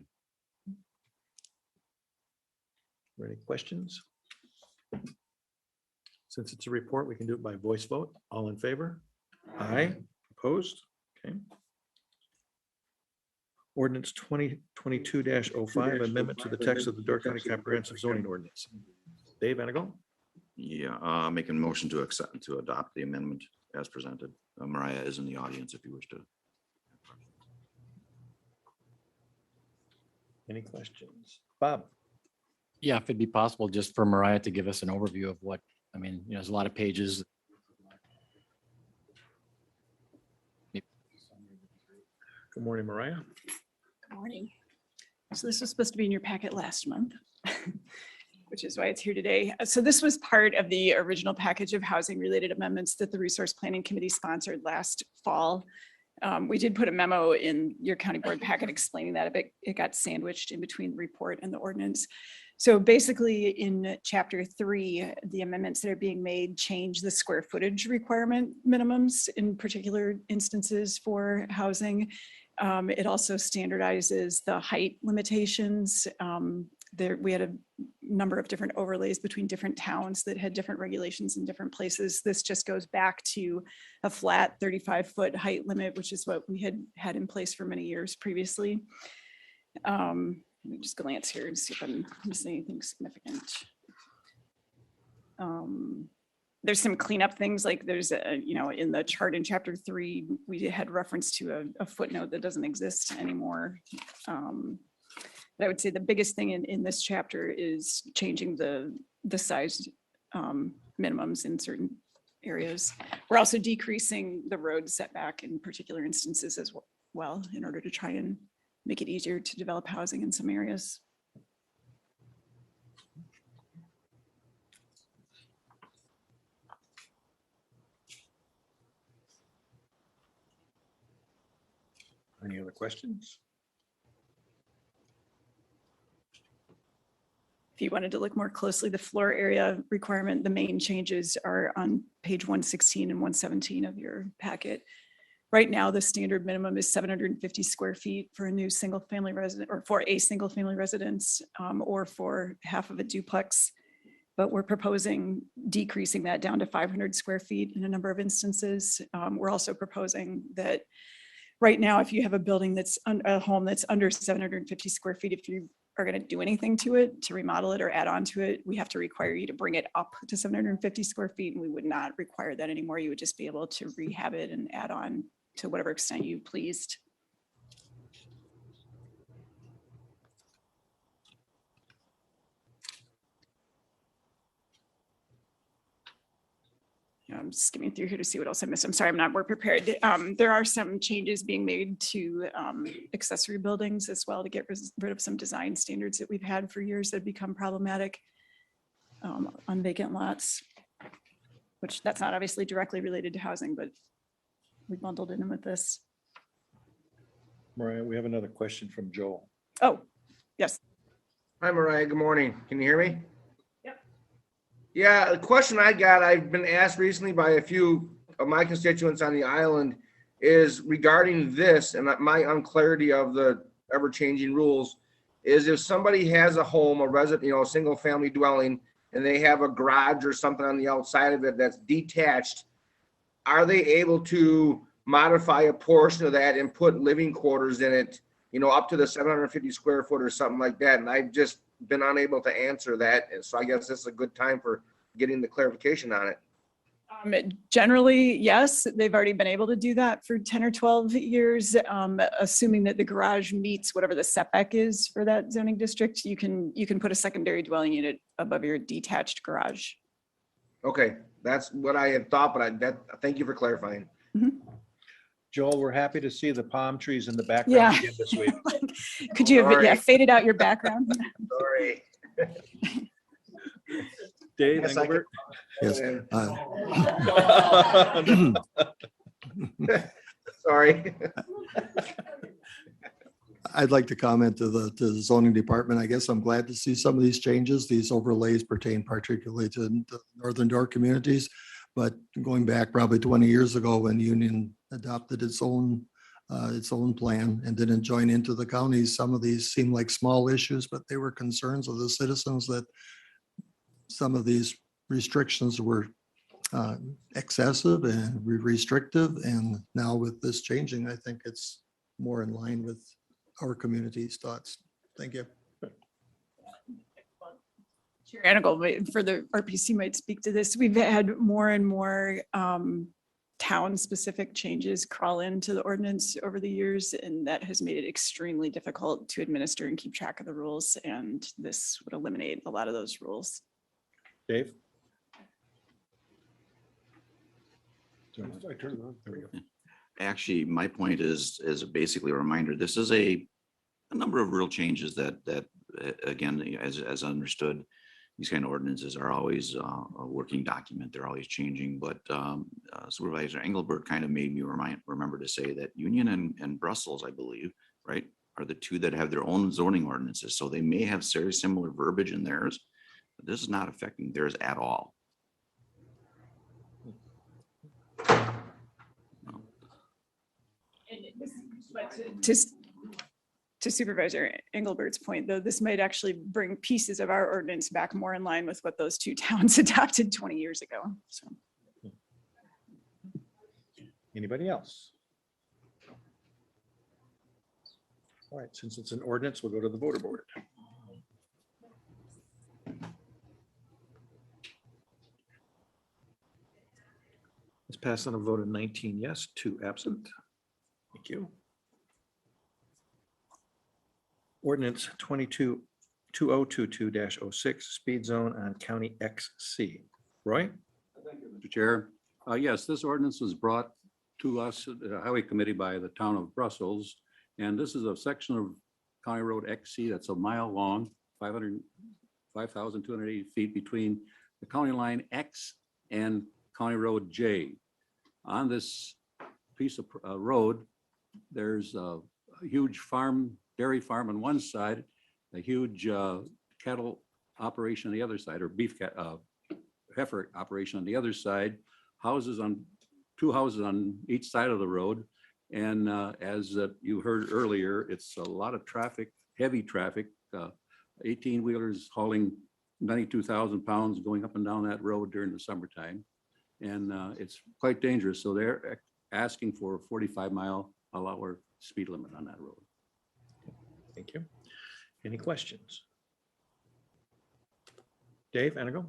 Any questions? Since it's a report, we can do it by voice vote. All in favor? Aye. Opposed? Okay. Ordinance 2022-05, amendment to the text of the Door County Comprehensive Zoning Ordinance. Dave Anago? Yeah, making a motion to accept, to adopt the amendment as presented. Mariah is in the audience if you wish to. Any questions? Bob? Yeah, if it'd be possible just for Mariah to give us an overview of what, I mean, there's a lot of pages. Good morning, Mariah. Good morning. So this was supposed to be in your packet last month, which is why it's here today. So this was part of the original package of housing related amendments that the Resource Planning Committee sponsored last fall. We did put a memo in your county board packet explaining that a bit. It got sandwiched in between the report and the ordinance. So basically in chapter 3, the amendments that are being made change the square footage requirement minimums in particular instances for housing. It also standardizes the height limitations. We had a number of different overlays between different towns that had different regulations in different places. This just goes back to a flat 35-foot height limit, which is what we had in place for many years previously. Let me just glance here and see if I'm missing anything significant. There's some cleanup things, like there's in the chart in chapter 3, we had reference to a footnote that doesn't exist anymore. But I would say the biggest thing in this chapter is changing the size minimums in certain areas. We're also decreasing the road setback in particular instances as well in order to try and make it easier to develop housing in some areas. Any other questions? If you wanted to look more closely, the floor area requirement, the main changes are on page 116 and 117 of your packet. Right now, the standard minimum is 750 square feet for a new single-family resident, or for a single-family residence, or for half of a duplex. But we're proposing decreasing that down to 500 square feet in a number of instances. We're also proposing that right now, if you have a building that's a home that's under 750 square feet, if you are going to do anything to it, to remodel it or add on to it, we have to require you to bring it up to 750 square feet, and we would not require that anymore. You would just be able to rehab it and add on to whatever extent you pleased. Yeah, I'm skimming through here to see what else I missed. I'm sorry, I'm not more prepared. There are some changes being made to accessory buildings as well to get rid of some design standards that we've had for years that have become problematic on vacant lots, which that's not obviously directly related to housing, but we bundled in with this. Mariah, we have another question from Joel. Oh, yes. Hi, Mariah. Good morning. Can you hear me? Yep. Yeah, the question I got, I've been asked recently by a few of my constituents on the island, is regarding this and my unclarity of the ever-changing rules, is if somebody has a home, a resident, a single-family dwelling, and they have a garage or something on the outside of it that's detached, are they able to modify a portion of that and put living quarters in it, up to the 750 square foot or something like that? And I've just been unable to answer that. And so I guess this is a good time for getting the clarification on it. Generally, yes, they've already been able to do that for 10 or 12 years, assuming that the garage meets whatever the setback is for that zoning district. You can put a secondary dwelling unit above your detached garage. Okay, that's what I had thought, but thank you for clarifying. Joel, we're happy to see the palm trees in the background Yeah. again this week. Could you have Sorry. faded out your background? Sorry. Dave, Yes, I Engelbert? Yes. Sorry. I'd like to comment to the zoning department. I guess I'm glad to see some of these changes. These overlays pertain particularly to the Northern Door communities. But going back probably 20 years ago when Union adopted its own plan and didn't join into the counties, some of these seem like small issues, but they were concerns of the citizens that some of these restrictions were excessive and restrictive. And now with this changing, I think it's more in line with our community's thoughts. Thank you. Chair Anigal, for the RPC might speak to this. We've had more and more town-specific changes crawl into the ordinance over the years, and that has made it extremely difficult to administer and keep track of the rules. And this would eliminate a lot of those rules. Dave? I turned it on. There we go. Actually, my point is basically a reminder. This is a number of real changes that again, as understood, these kind of ordinances are always a working document. They're always changing. But Supervisor Engelbert kind of made me remember to say that Union and Brussels, I believe, right, are the two that have their own zoning ordinances. So they may have very similar verbiage in theirs, but this is not affecting theirs at all. To Supervisor Engelbert's point, though, this might actually bring pieces of our ordinance back more in line with what those two towns adopted 20 years ago. So. Anybody else? All right, since it's an ordinance, we'll go to the voter board. Let's pass on a vote of 19 yes, 2 absent. Thank you. Ordinance 2022-06, speed zone on County XC. Roy? Mr. Chair, yes, this ordinance was brought to us at the Highway Committee by the town of Brussels. And this is a section of County Road XC that's a mile long, 5,280 feet between the county line X and County Road J. On this piece of road, there's a huge dairy farm on one side, a huge cattle operation on the other side, or heifer operation on the other side, two houses on each side of the road. And as you heard earlier, it's a lot of traffic, heavy traffic, 18-wheelers hauling 92,000 pounds going up and down that road during the summertime. And it's quite dangerous. So they're asking for a 45-mile-an-hour speed limit on that road. Thank you. Any questions? Dave, Anago?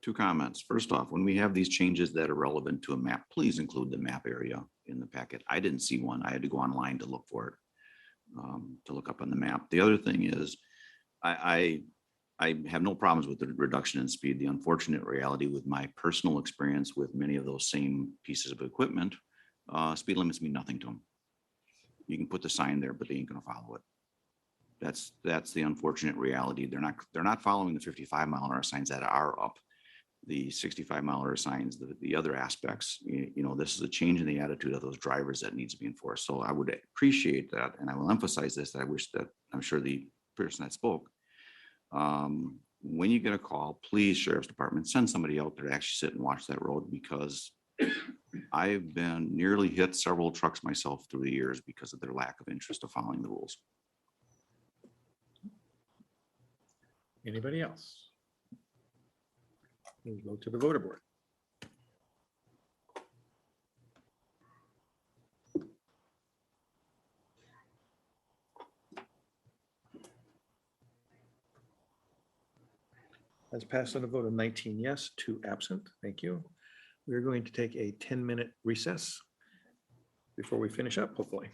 Two comments. First off, when we have these changes that are relevant to a map, please include the map area in the packet. I didn't see one. I had to go online to look for it, to look up on the map. The other thing is, I have no problems with the reduction in speed. The unfortunate reality with my personal experience with many of those same pieces of equipment, speed limits mean nothing to them. You can put the sign there, but they ain't gonna follow it. That's the unfortunate reality. They're not following the 55-mile-an-hour signs that are up. The 65-mile-an-hour signs, the other aspects, this is a change in the attitude of those drivers that needs to be enforced. So I would appreciate that, and I will emphasize this, that I wish that, I'm sure the person that spoke, when you get a call, please, Sheriff's Department, send somebody out there to actually sit and watch that road, because I've been nearly hit several trucks myself through the years because of their lack of interest of following the rules. Anybody else? We'll go to the voter board. Has passed on a vote of 19 yes, 2 absent. Thank you. We're going to take a 10-minute recess before we finish up, hopefully.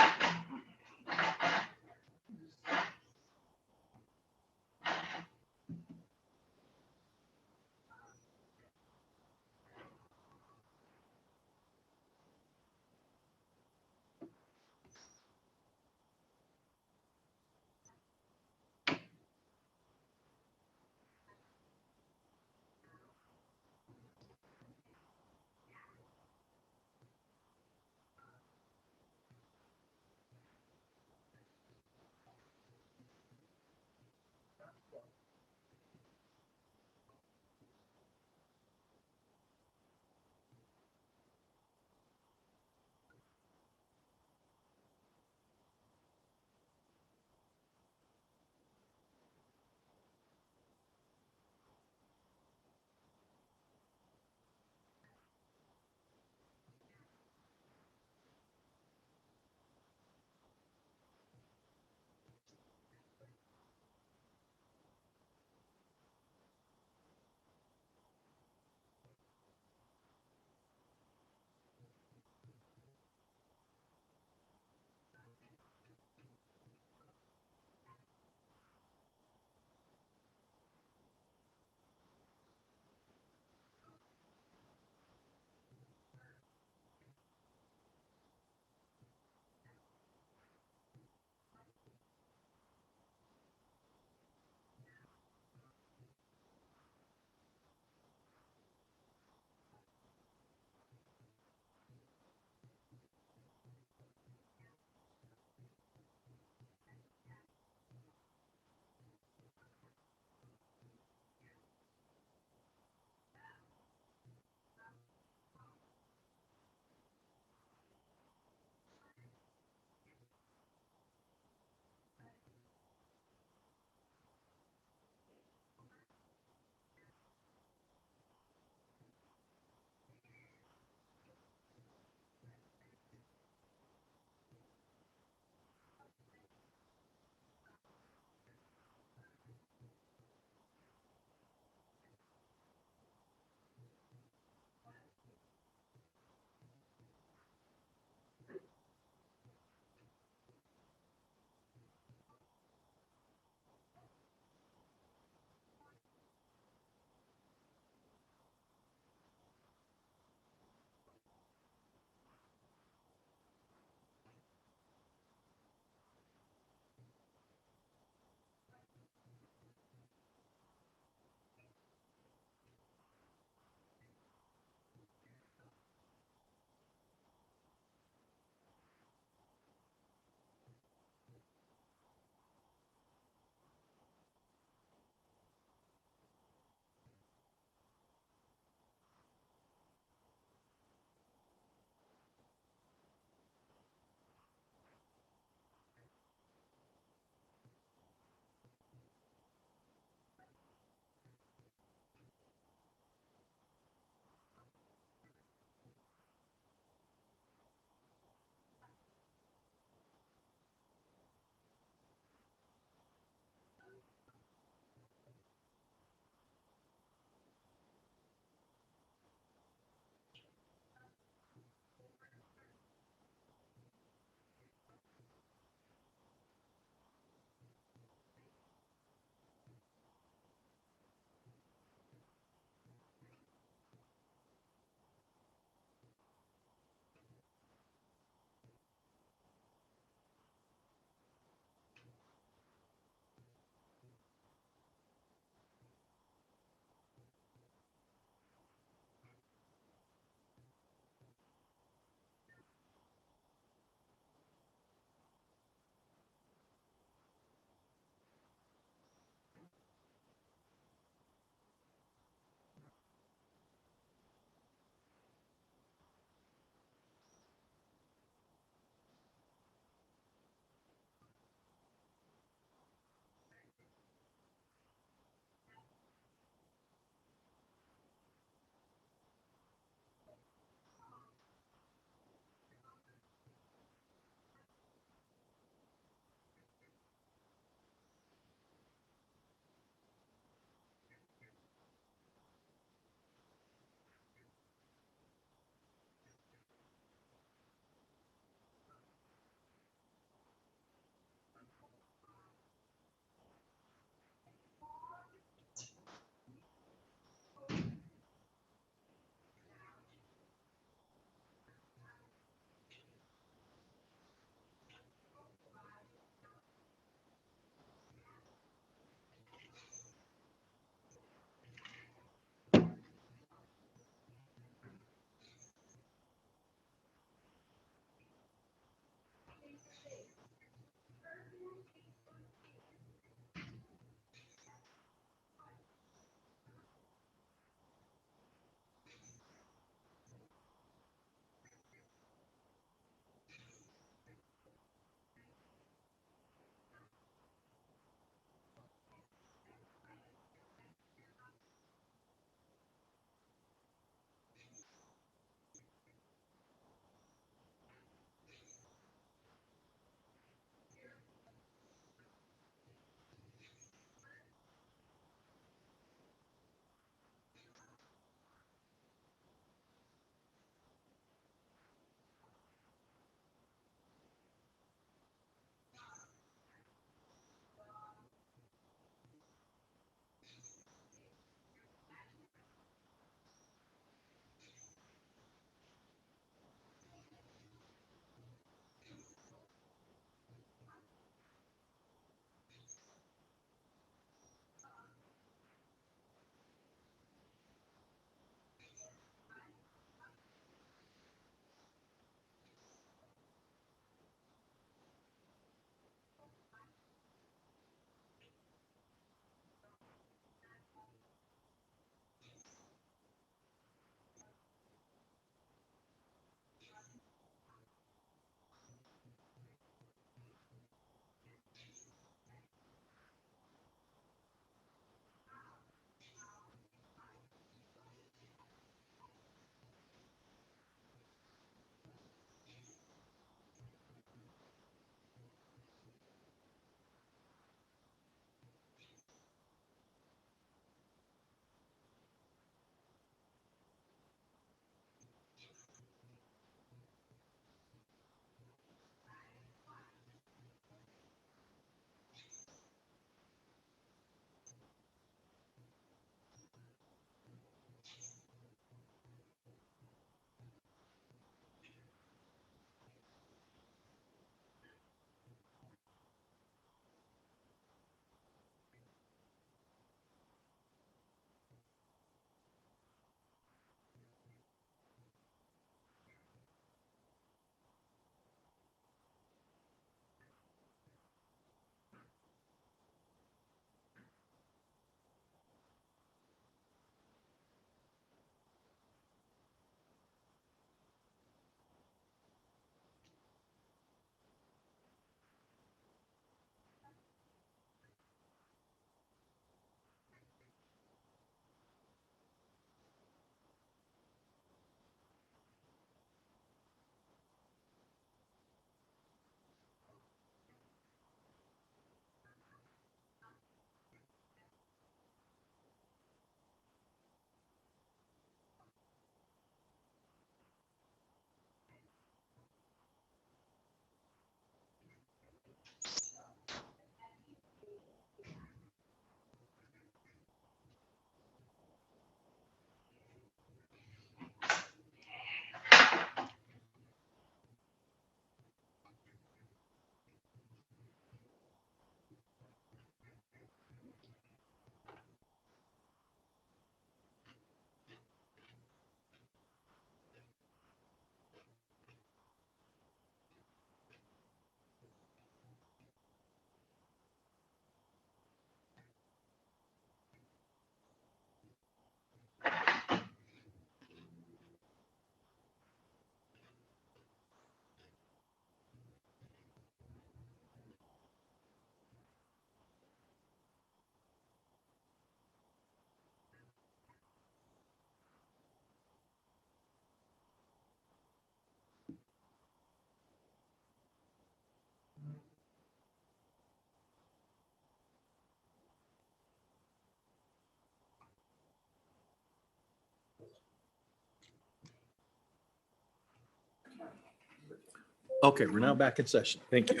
Okay, we're now back in session. Thank you.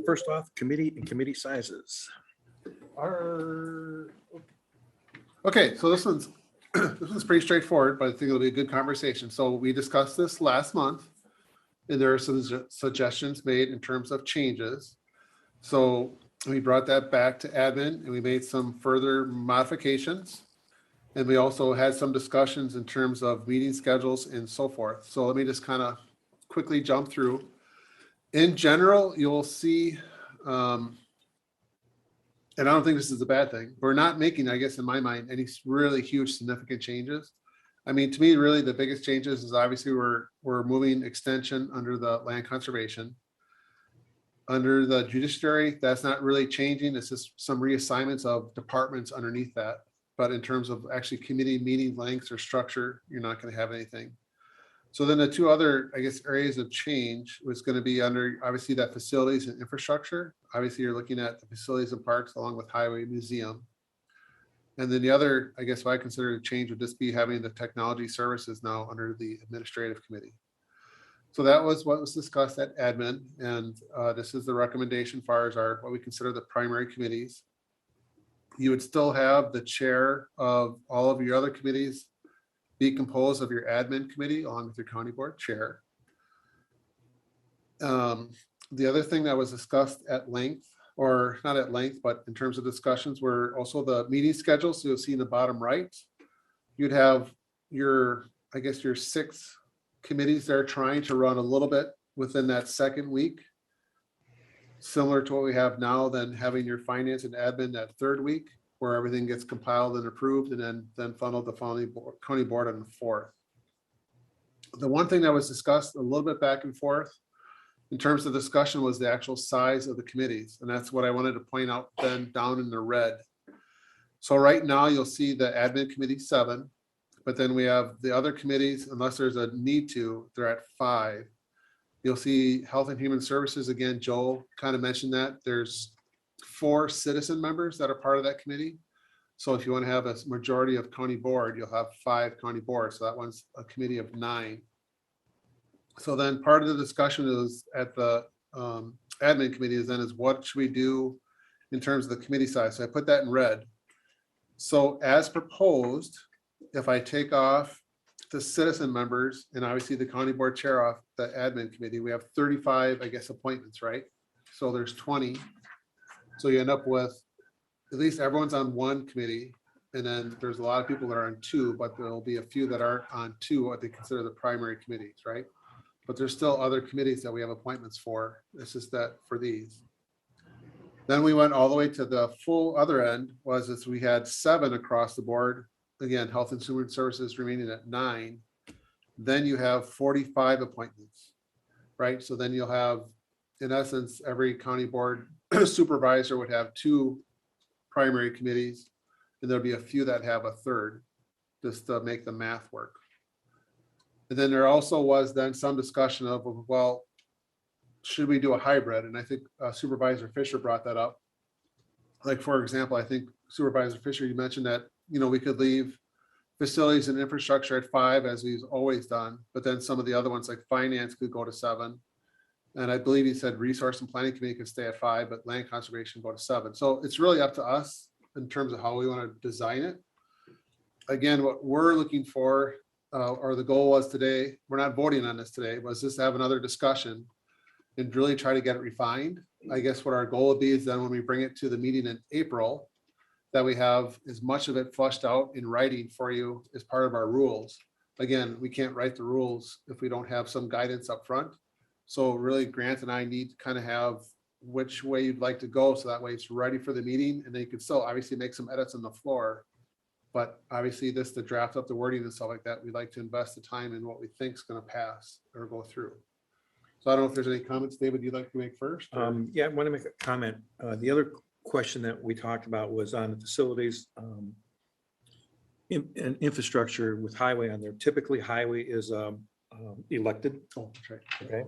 First off, committee and committee sizes. Okay, so this one's pretty straightforward, but I think it'll be a good conversation. So we discussed this last month, and there are some suggestions made in terms of changes. So we brought that back to admin, and we made some further modifications. And we also had some discussions in terms of meeting schedules and so forth. So let me just kind of quickly jump through. In general, you'll see, and I don't think this is a bad thing, we're not making, I guess, in my mind, any really huge significant changes. I mean, to me, really, the biggest changes is obviously we're moving extension under the land conservation. Under the judiciary, that's not really changing. It's just some reassignments of departments underneath that. But in terms of actually committee meeting lengths or structure, you're not going to have anything. So then the two other, I guess, areas of change was going to be under, obviously, that facilities and infrastructure. Obviously, you're looking at the facilities and parks along with highway museum. And then the other, I guess, what I consider a change would just be having the technology services now under the administrative committee. So that was what was discussed at admin. And this is the recommendation as far as our, what we consider the primary committees. You would still have the chair of all of your other committees be composed of your admin committee along with your county board chair. The other thing that was discussed at length, or not at length, but in terms of discussions, were also the meeting schedules. So you'll see in the bottom right, you'd have your, I guess, your 6 committees there trying to run a little bit within that second week. Similar to what we have now, then having your finance and admin that third week, where everything gets compiled and approved and then funneled to county board on the 4th. The one thing that was discussed a little bit back and forth in terms of discussion was the actual size of the committees. And that's what I wanted to point out then down in the red. So right now you'll see the admin committee 7, but then we have the other committees, unless there's a need to, they're at 5. You'll see Health and Human Services, again, Joel kind of mentioned that. There's 4 citizen members that are part of that committee. So if you want to have a majority of county board, you'll have 5 county boards. So that one's a committee of 9. So then part of the discussion is at the admin committee is what should we do in terms of the committee size? So I put that in red. So as proposed, if I take off the citizen members and obviously the county board chair off the admin committee, we have 35, I guess, appointments, right? So there's 20. So you end up with at least everyone's on 1 committee. And then there's a lot of people that are on 2, but there'll be a few that aren't on 2, what they consider the primary committees, right? But there's still other committees that we have appointments for. It's just that for these. Then we went all the way to the full other end was we had 7 across the board. Again, Health and Human Services remaining at 9. Then you have 45 appointments, right? So then you'll have, in essence, every county board supervisor would have 2 primary committees, and there'll be a few that have a 3rd, just to make the math work. And then there also was then some discussion of, well, should we do a hybrid? And I think Supervisor Fisher brought that up. Like, for example, I think Supervisor Fisher, you mentioned that, we could leave facilities and infrastructure at 5 as we've always done, but then some of the other ones like finance could go to 7. And I believe he said resource and planning committee could stay at 5, but land conservation go to 7. So it's really up to us in terms of how we want to design it. Again, what we're looking for, or the goal was today, we're not voting on this today, was just to have another discussion and really try to get it refined. I guess what our goal would be is then when we bring it to the meeting in April, that we have as much of it flushed out in writing for you as part of our rules. Again, we can't write the rules if we don't have some guidance up front. So really Grant and I need to kind of have which way you'd like to go. So that way it's ready for the meeting, and then you can still obviously make some edits on the floor. But obviously this to draft up the wording and stuff like that, we'd like to invest the time in what we think is going to pass or go through. So I don't know if there's any comments, David, you'd like to make first? Yeah, I want to make a comment. The other question that we talked about was on the facilities and infrastructure with highway on there. Typically highway is elected. Oh, that's right. Okay.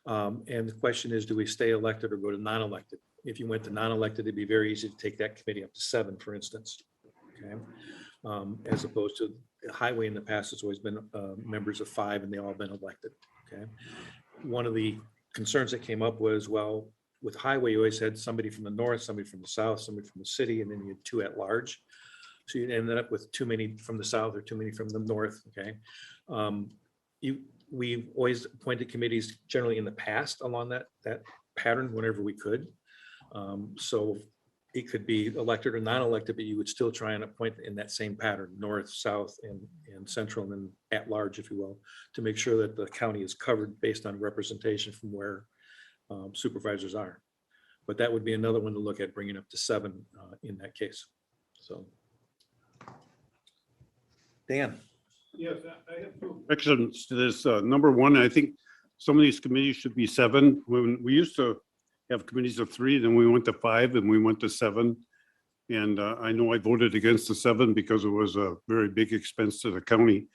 And the question is, do we stay elected or go to non-elected? If you went to non-elected, it'd be very easy to take that committee up to 7, for instance. Okay. as opposed to the highway in the past has always been members of 5 and they all been elected. Okay. One of the concerns that came up was, well, with highway, you always had somebody from the north, somebody from the south, somebody from the city, and then you had 2 at large. So you ended up with too many from the south or too many from the north. Okay. We've always appointed committees generally in the past along that pattern whenever we could. So it could be elected or non-elected, but you would still try and appoint in that same pattern, north, south, and central, and then at large, if you will, to make sure that the county is covered based on representation from where supervisors are. But that would be another one to look at, bringing up to 7 in that case. So. Dan. Yes, I have two. Corrections to this. Number one, I think some of these committees should be 7. When we used to have committees of 3, then we went to 5 and we went to 7. And I know I voted against the 7 because it was a very big expense to the county.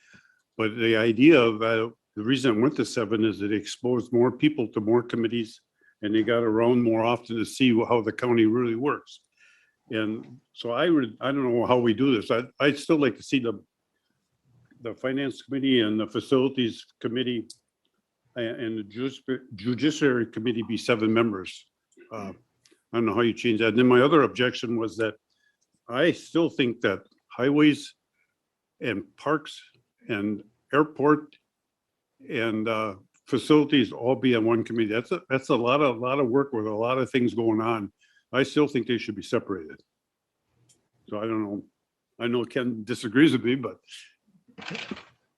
But the idea of that, the reason I went to 7 is it exposed more people to more committees and they got around more often to see how the county really works. And so I don't know how we do this. I'd still like to see the finance committee and the facilities committee and the judiciary committee be 7 members. I don't know how you change that. And then my other objection was that I still think that highways and parks and airport and facilities all be on one committee. That's a lot of work with a lot of things going on. I still think they should be separated. So I don't know. I know Ken disagrees with me, but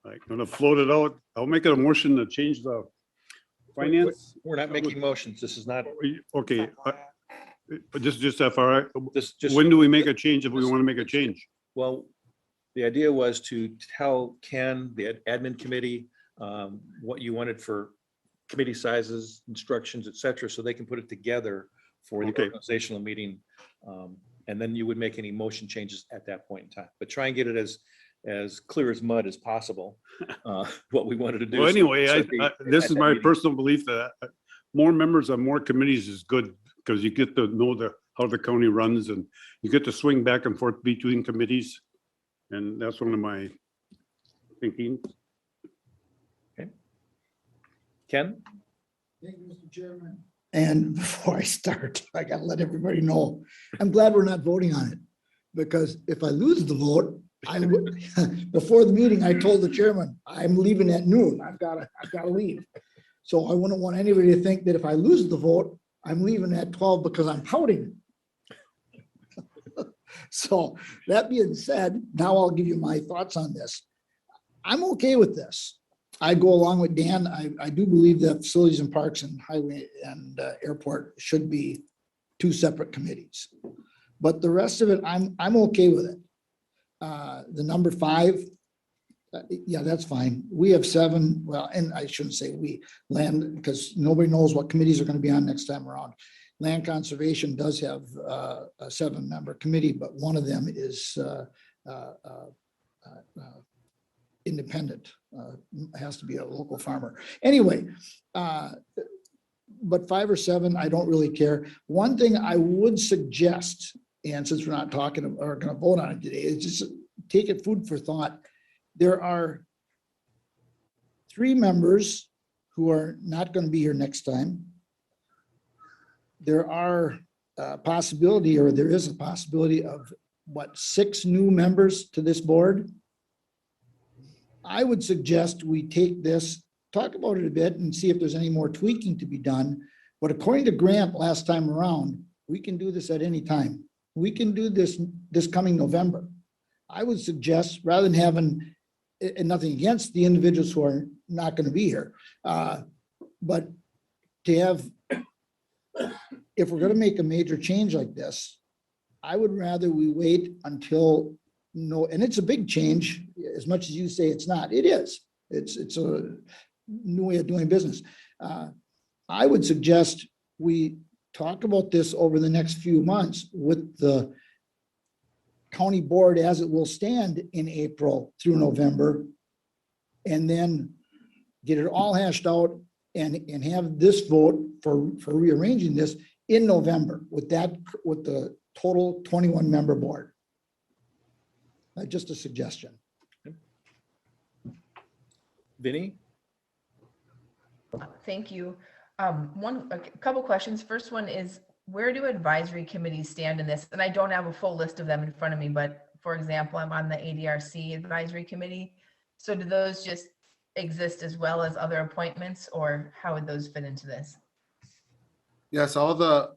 I'm gonna float it out. I'll make it a motion to change the finance. We're not making motions. This is not. Okay. But just FYI, Just when do we make a change if we want to make a change? Well, the idea was to tell Ken, the admin committee, what you wanted for committee sizes, instructions, et cetera, so they can put it together for the organizational meeting. And then you would make any motion changes at that point in time. But try and get it as clear as mud as possible, what we wanted to do. Well, anyway, So this is my meeting. personal belief that more members on more committees is good because you get to know how the county runs and you get to swing back and forth between committees. And that's one of my thinking. Okay. Ken? Thank you, Mr. Chairman. And before I start, I gotta let everybody know, I'm glad we're not voting on it. Because if I lose the vote, before the meeting, I told the chairman, I'm leaving at noon. I've gotta leave. So I wouldn't want anybody to think that if I lose the vote, I'm leaving at 12 because I'm pouting. So that being said, now I'll give you my thoughts on this. I'm okay with this. I go along with Dan. I do believe that facilities and parks and highway and airport should be 2 separate committees. But the rest of it, I'm okay with it. The number 5, yeah, that's fine. We have 7. Well, and I shouldn't say we, land, because nobody knows what committees are going to be on next time around. Land conservation does have a 7-member committee, but one of them is independent. Has to be a local farmer. Anyway, but 5 or 7, I don't really care. One thing I would suggest, and since we're not talking or going to vote on it today, is just take it food for thought. There are 3 members who are not going to be here next time. There are a possibility, or there is a possibility of 6 new members to this board. I would suggest we take this, talk about it a bit and see if there's any more tweaking to be done. But according to Grant last time around, we can do this at any time. We can do this coming November. I would suggest, rather than having, and nothing against the individuals who are not going to be here, but to have, if we're going to make a major change like this, I would rather we wait until and it's a big change, as much as you say it's not. It is. It's a new way of doing business. I would suggest we talk about this over the next few months with the county board as it will stand in April through November, and then get it all hashed out and have this vote for rearranging this in November with the total 21-member board. Just a suggestion. Vinny? Thank you. A couple questions. First one is, where do advisory committees stand in this? And I don't have a full list of them in front of me, but for example, I'm on the ADRC advisory committee. So do those just exist as well as other appointments, or how would those fit into this? Yes, I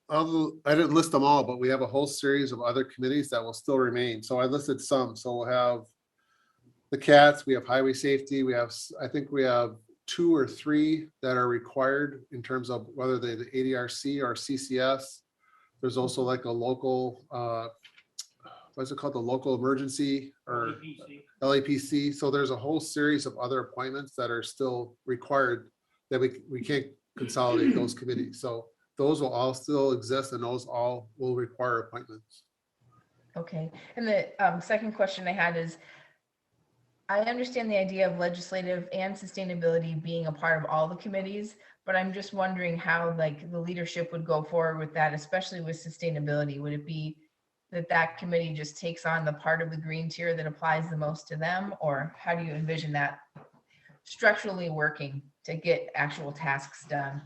didn't list them all, but we have a whole series of other committees that will still remain. So I listed some. So we'll have the cats, we have highway safety, I think we have 2 or 3 that are required in terms of whether they're the ADRC or CCS. There's also like a local, what's it called? The local emergency or LAPC. So there's a whole series of other appointments that are still required that we can't consolidate those committees. So those will all still exist and those all will require appointments. Okay. And the second question I had is, I understand the idea of legislative and sustainability being a part of all the committees, but I'm just wondering how like the leadership would go forward with that, especially with sustainability. Would it be that committee just takes on the part of the green tier that applies the most to them? Or how do you envision that structurally working to get actual tasks done?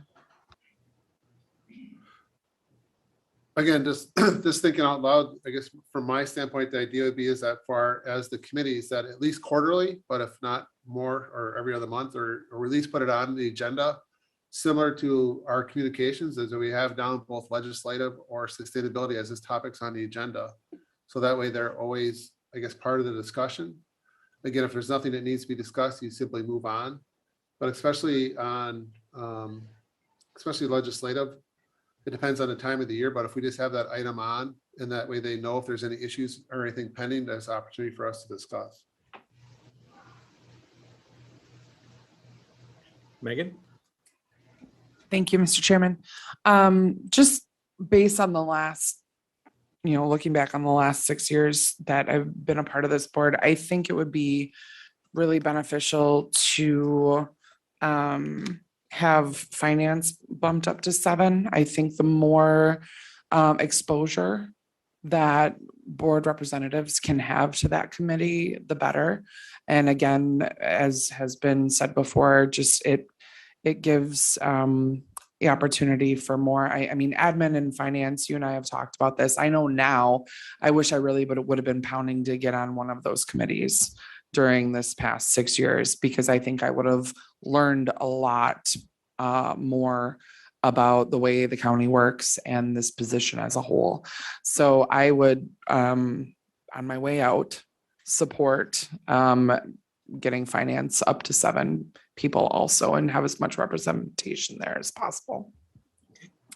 Again, just thinking out loud, I guess from my standpoint, the idea would be is that far as the committees that at least quarterly, but if not more or every other month or at least put it on the agenda, similar to our communications as we have down both legislative or sustainability as this topics on the agenda. So that way they're always, I guess, part of the discussion. Again, if there's nothing that needs to be discussed, you simply move on. But especially on, especially legislative, it depends on the time of the year, but if we just have that item on and that way they know if there's any issues or anything pending, there's opportunity for us to discuss. Megan? Thank you, Mr. Chairman. Just based on the last, looking back on the last 6 years that I've been a part of this board, I think it would be really beneficial to have finance bumped up to 7. I think the more exposure that board representatives can have to that committee, the better. And again, as has been said before, just it gives the opportunity for more. I mean, admin and finance, you and I have talked about this. I know now, I wish I really would have been pounding to get on one of those committees during this past 6 years, because I think I would have learned a lot more about the way the county works and this position as a whole. So I would, on my way out, support getting finance up to 7 people also and have as much representation there as possible.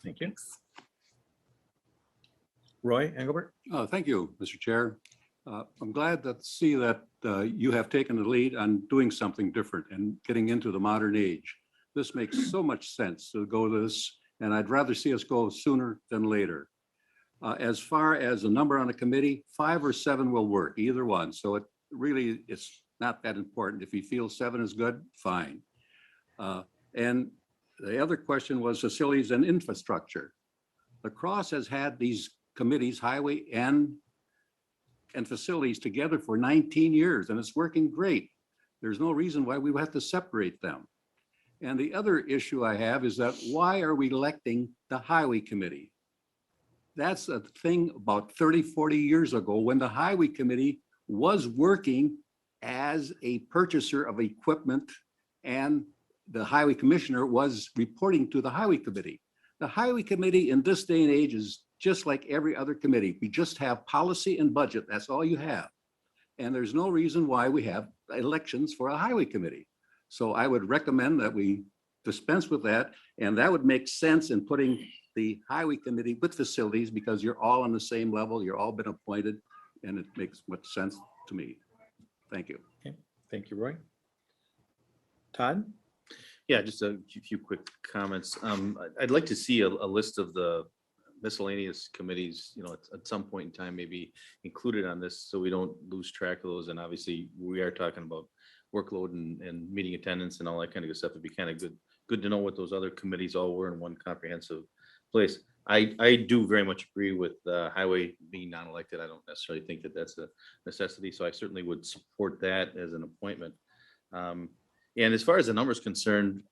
Thank you. Roy Engelbert? Thank you, Mr. Chair. I'm glad to see that you have taken the lead on doing something different and getting into the modern age. This makes so much sense to go this, and I'd rather see us go sooner than later. As far as the number on the committee, 5 or 7 will work, either one. So it really, it's not that important. If you feel 7 is good, fine. And the other question was facilities and infrastructure. La Crosse has had these committees, highway and facilities together for 19 years, and it's working great. There's no reason why we would have to separate them. And the other issue I have is that why are we electing the highway committee? That's a thing about 30, 40 years ago when the highway committee was working as a purchaser of equipment and the highway commissioner was reporting to the highway committee. The highway committee in this day and age is just like every other committee. We just have policy and budget. That's all you have. And there's no reason why we have elections for a highway committee. So I would recommend that we dispense with that. And that would make sense in putting the highway committee with facilities because you're all on the same level. You're all been appointed and it makes much sense to me. Thank you. Okay. Thank you, Roy. Todd? Yeah, just a few quick comments. I'd like to see a list of the miscellaneous committees, at some point in time, maybe included on this so we don't lose track of those. And obviously we are talking about workload and meeting attendance and all that kind of good stuff. It'd be kind of good to know what those other committees all were in one comprehensive place. I do very much agree with highway being non-elected. I don't necessarily think that that's a necessity, so I certainly would support that as an appointment. And as far as the number is concerned,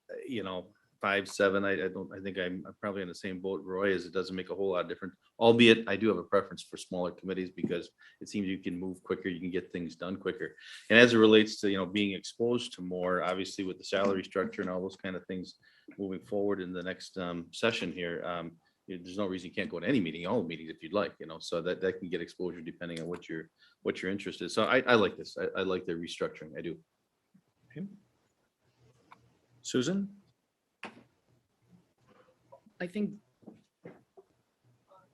5, 7, I think I'm probably in the same boat, Roy, as it doesn't make a whole lot of difference. Albeit I do have a preference for smaller committees because it seems you can move quicker, you can get things done quicker. And as it relates to, being exposed to more, obviously with the salary structure and all those kind of things moving forward in the next session here, there's no reason you can't go to any meeting, all meetings if you'd like, so that can get exposure depending on what your interest is. So I like this. I like the restructuring. I do. Okay. Susan? I think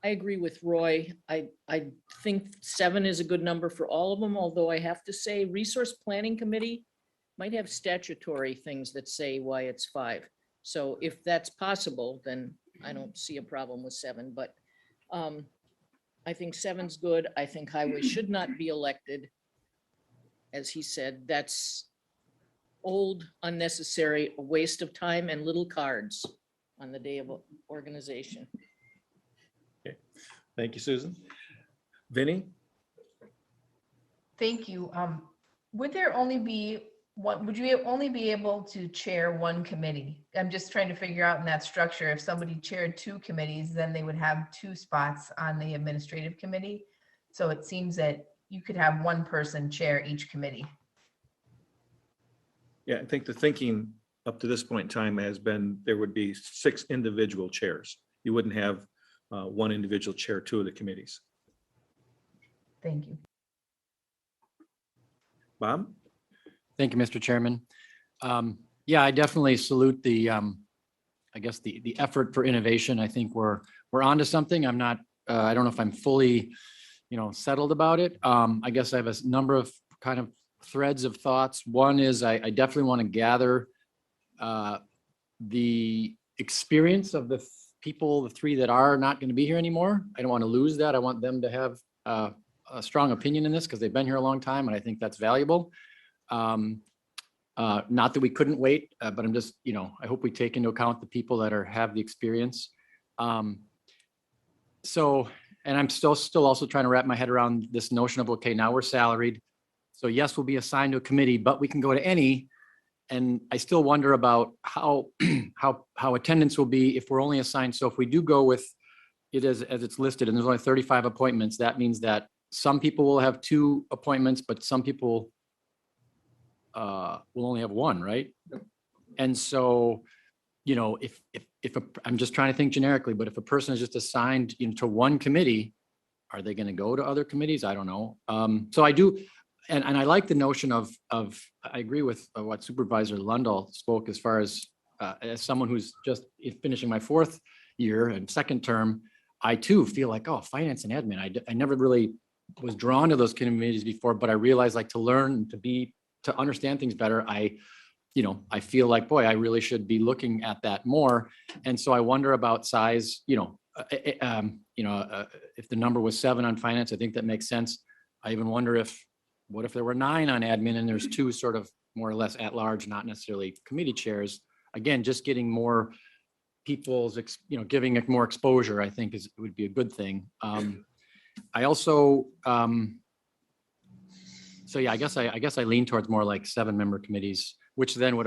I agree with Roy. I think 7 is a good number for all of them, although I have to say Resource Planning Committee might have statutory things that say why it's 5. So if that's possible, then I don't see a problem with 7, but I think 7's good. I think highway should not be elected. As he said, that's old, unnecessary, a waste of time and little cards on the day of organization. Okay, thank you, Susan. Vinny? Thank you. Would there only be one, would you only be able to chair one committee? I'm just trying to figure out in that structure, if somebody chaired 2 committees, then they would have 2 spots on the administrative committee. So it seems that you could have one person chair each committee. Yeah, I think the thinking up to this point in time has been there would be 6 individual chairs. You wouldn't have one individual chair 2 of the committees. Thank you. Bob? Thank you, Mr. Chairman. Yeah, I definitely salute the, I guess, the effort for innovation. I think we're onto something. I'm not, I don't know if I'm fully, settled about it. I guess I have a number of kind of threads of thoughts. One is I definitely want to gather the experience of the people, the 3 that are not going to be here anymore. I don't want to lose that. I want them to have a strong opinion in this because they've been here a long time, and I think that's valuable. Not that we couldn't wait, but I'm just, I hope we take into account the people that have the experience. So, and I'm still also trying to wrap my head around this notion of, okay, now we're salaried. So yes, we'll be assigned to a committee, but we can go to any. And I still wonder about how attendance will be if we're only assigned. So if we do go with it as it's listed, and there's only 35 appointments, that means that some people will have 2 appointments, but some people will only have 1, right? And so, I'm just trying to think generically, but if a person is just assigned to one committee, are they going to go to other committees? I don't know. So I do. And I like the notion of I agree with what Supervisor Lundahl spoke as far as someone who's just finishing my 4th year and 2nd term, I too feel like, oh, finance and admin. I never really was drawn to those committees before, but I realized to learn to understand things better. I feel like, boy, I really should be looking at that more. And so I wonder about size, if the number was 7 on finance, I think that makes sense. I even wonder what if there were 9 on admin and there's 2 sort of more or less at large, not necessarily committee chairs. Again, just getting more people's, giving it more exposure, I think would be a good thing. I also, so yeah, I guess I lean towards more like 7-member committees, which then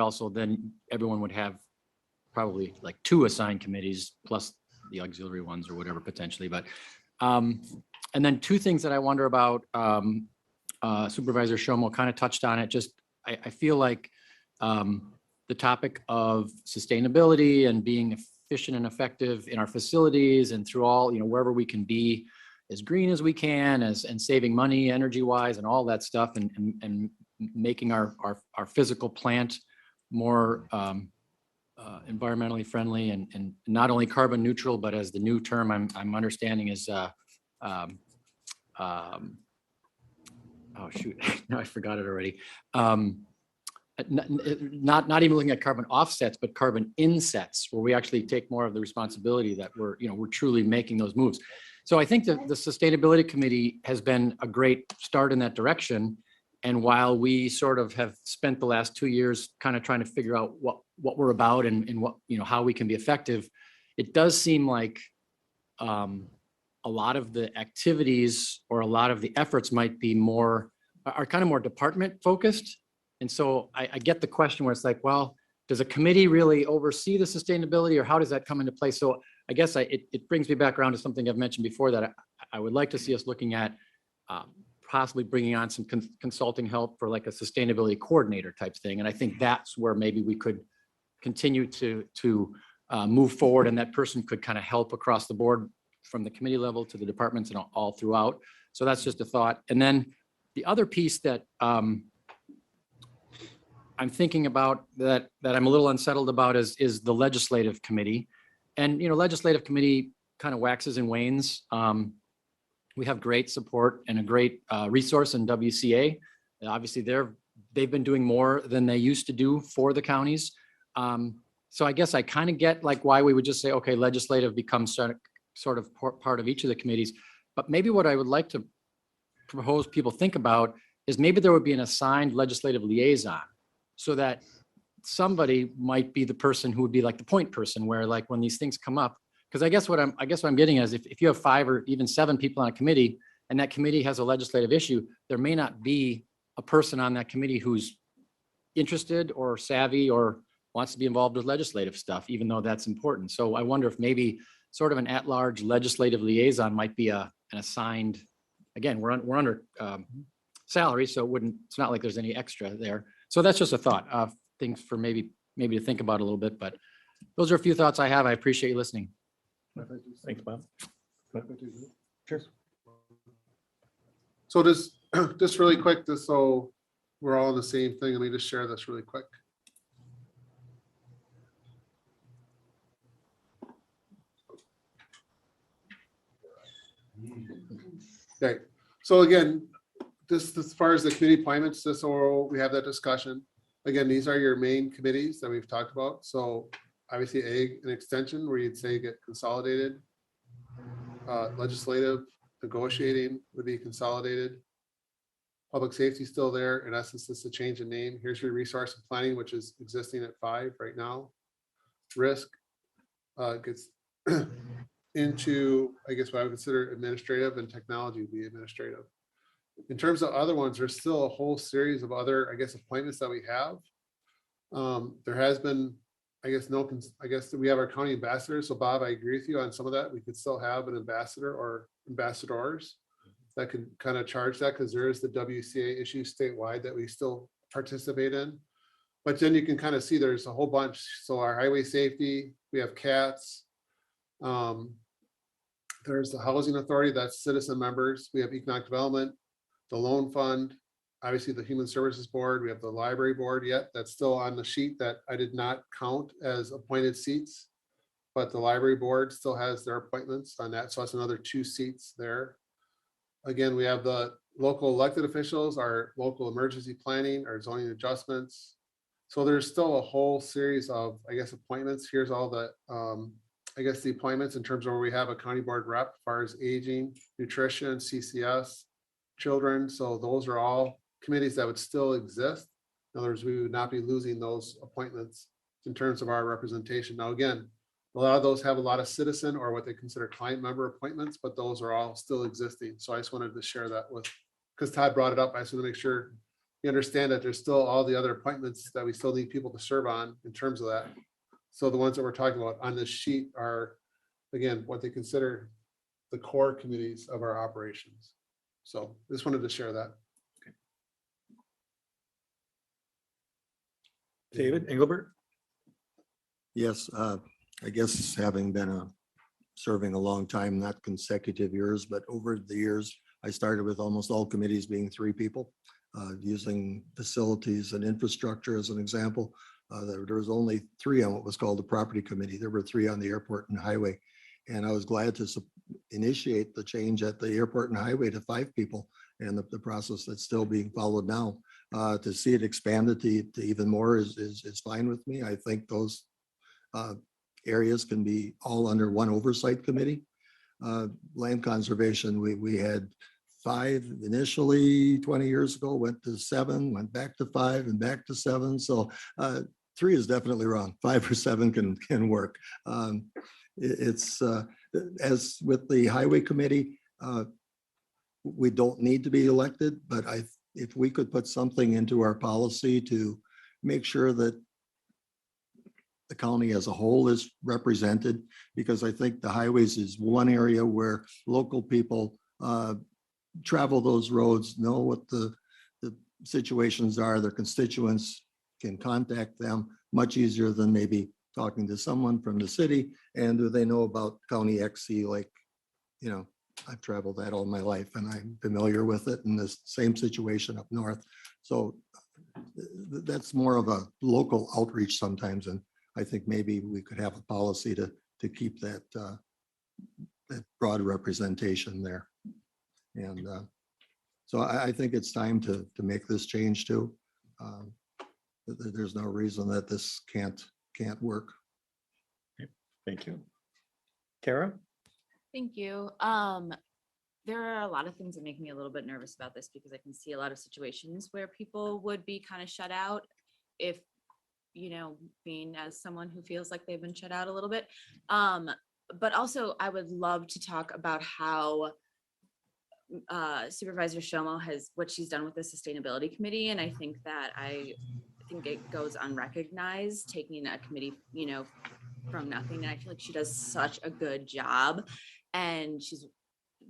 everyone would have probably like 2 assigned committees plus the auxiliary ones or whatever potentially. But, and then 2 things that I wonder about, Supervisor Schomo kind of touched on it. Just, I feel like the topic of sustainability and being efficient and effective in our facilities and through all, wherever we can be as green as we can, and saving money energy wise and all that stuff, and making our physical plant more environmentally friendly and not only carbon neutral, but as the new term I'm understanding is oh shoot, no, I forgot it already. Not even looking at carbon offsets, but carbon insets, where we actually take more of the responsibility that we're truly making those moves. So I think that the Sustainability Committee has been a great start in that direction. And while we sort of have spent the last 2 years kind of trying to figure out what we're about and what, how we can be effective, it does seem like a lot of the activities or a lot of the efforts might be more, are kind of more department focused. And so I get the question where it's like, well, does a committee really oversee the sustainability or how does that come into play? So I guess it brings me back around to something I've mentioned before that I would like to see us looking at possibly bringing on some consulting help for like a sustainability coordinator type thing. And I think that's where maybe we could continue to move forward and that person could kind of help across the board from the committee level to the departments and all throughout. So that's just a thought. And then the other piece that I'm thinking about that I'm a little unsettled about is the legislative committee. And, legislative committee kind of waxes and wanes. We have great support and a great resource in WCA. Obviously, they've been doing more than they used to do for the counties. So I guess I kind of get like why we would just say, okay, legislative becomes sort of part of each of the committees. But maybe what I would like to propose people think about is maybe there would be an assigned legislative liaison so that somebody might be the person who would be like the point person where like when these things come up, because I guess what I'm getting is if you have 5 or even 7 people on a committee and that committee has a legislative issue, there may not be a person on that committee who's interested or savvy or wants to be involved with legislative stuff, even though that's important. So I wonder if maybe sort of an at-large legislative liaison might be an assigned, again, we're under salary, so it's not like there's any extra there. So that's just a thought, things for maybe to think about a little bit, but those are a few thoughts I have. I appreciate you listening. Thanks, Bob. Sure. So just really quick, just so we're all on the same thing, let me just share this really quick. Okay, so again, this as far as the committee appointments, this oral, we have that discussion. Again, these are your main committees that we've talked about. So obviously ag and extension where you'd say get consolidated. Legislative, negotiating would be consolidated. Public safety still there. In essence, it's a change in name. Here's your resource and planning, which is existing at 5 right now. Risk gets into, I guess, what I would consider administrative, and technology would be administrative. In terms of other ones, there's still a whole series of other, I guess, appointments that we have. There has been, I guess we have our county ambassadors. So Bob, I agree with you on some of that. We could still have an ambassador or ambassadors that could kind of charge that because there is the WCA issue statewide that we still participate in. But then you can kind of see there's a whole bunch. So our highway safety, we have CATS. There's the housing authority, that's citizen members. We have economic development, the loan fund, obviously the human services board. We have the library board yet. That's still on the sheet that I did not count as appointed seats. But the library board still has their appointments on that. So that's another 2 seats there. Again, we have the local elected officials, our local emergency planning, our zoning adjustments. So there's still a whole series of, I guess, appointments. Here's all the, I guess, the appointments in terms of where we have a county board rep as far as aging, nutrition, CCS, children. So those are all committees that would still exist. In other words, we would not be losing those appointments in terms of our representation. Now, again, a lot of those have a lot of citizen or what they consider client member appointments, but those are all still existing. So I just wanted to share that with, because Todd brought it up. I just want to make sure you understand that there's still all the other appointments that we still need people to serve on in terms of that. So the ones that we're talking about on this sheet are, again, what they consider the core committees of our operations. So just wanted to share that. David Engelbert. Yes, I guess having been serving a long time, not consecutive years, but over the years, I started with almost all committees being 3 people, using facilities and infrastructure as an example. There was only 3 on what was called the property committee. There were 3 on the airport and highway. And I was glad to initiate the change at the airport and highway to 5 people, and the process that's still being followed now. To see it expanded to even more is fine with me. I think those areas can be all under one oversight committee. Land conservation, we had 5 initially 20 years ago, went to 7, went back to 5 and back to 7. So 3 is definitely wrong. 5 or 7 can work. It's as with the highway committee, we don't need to be elected, but if we could put something into our policy to make sure that the county as a whole is represented, because I think the highways is one area where local people travel those roads, know what the situations are, their constituents can contact them much easier than maybe talking to someone from the city. And do they know about County XC? Like, you know, I've traveled that all my life and I'm familiar with it, in the same situation up north. So that's more of a local outreach sometimes. And I think maybe we could have a policy to keep that broad representation there. And so I think it's time to make this change too. There's no reason that this can't work. Thank you. Tara? Thank you. There are a lot of things that make me a little bit nervous about this because I can see a lot of situations where people would be kind of shut out if, you know, being as someone who feels like they've been shut out a little bit. But also I would love to talk about how Supervisor Shomo has, what she's done with the sustainability committee. And I think it goes unrecognized, taking a committee, you know, from nothing. And I feel like she does such a good job, and she's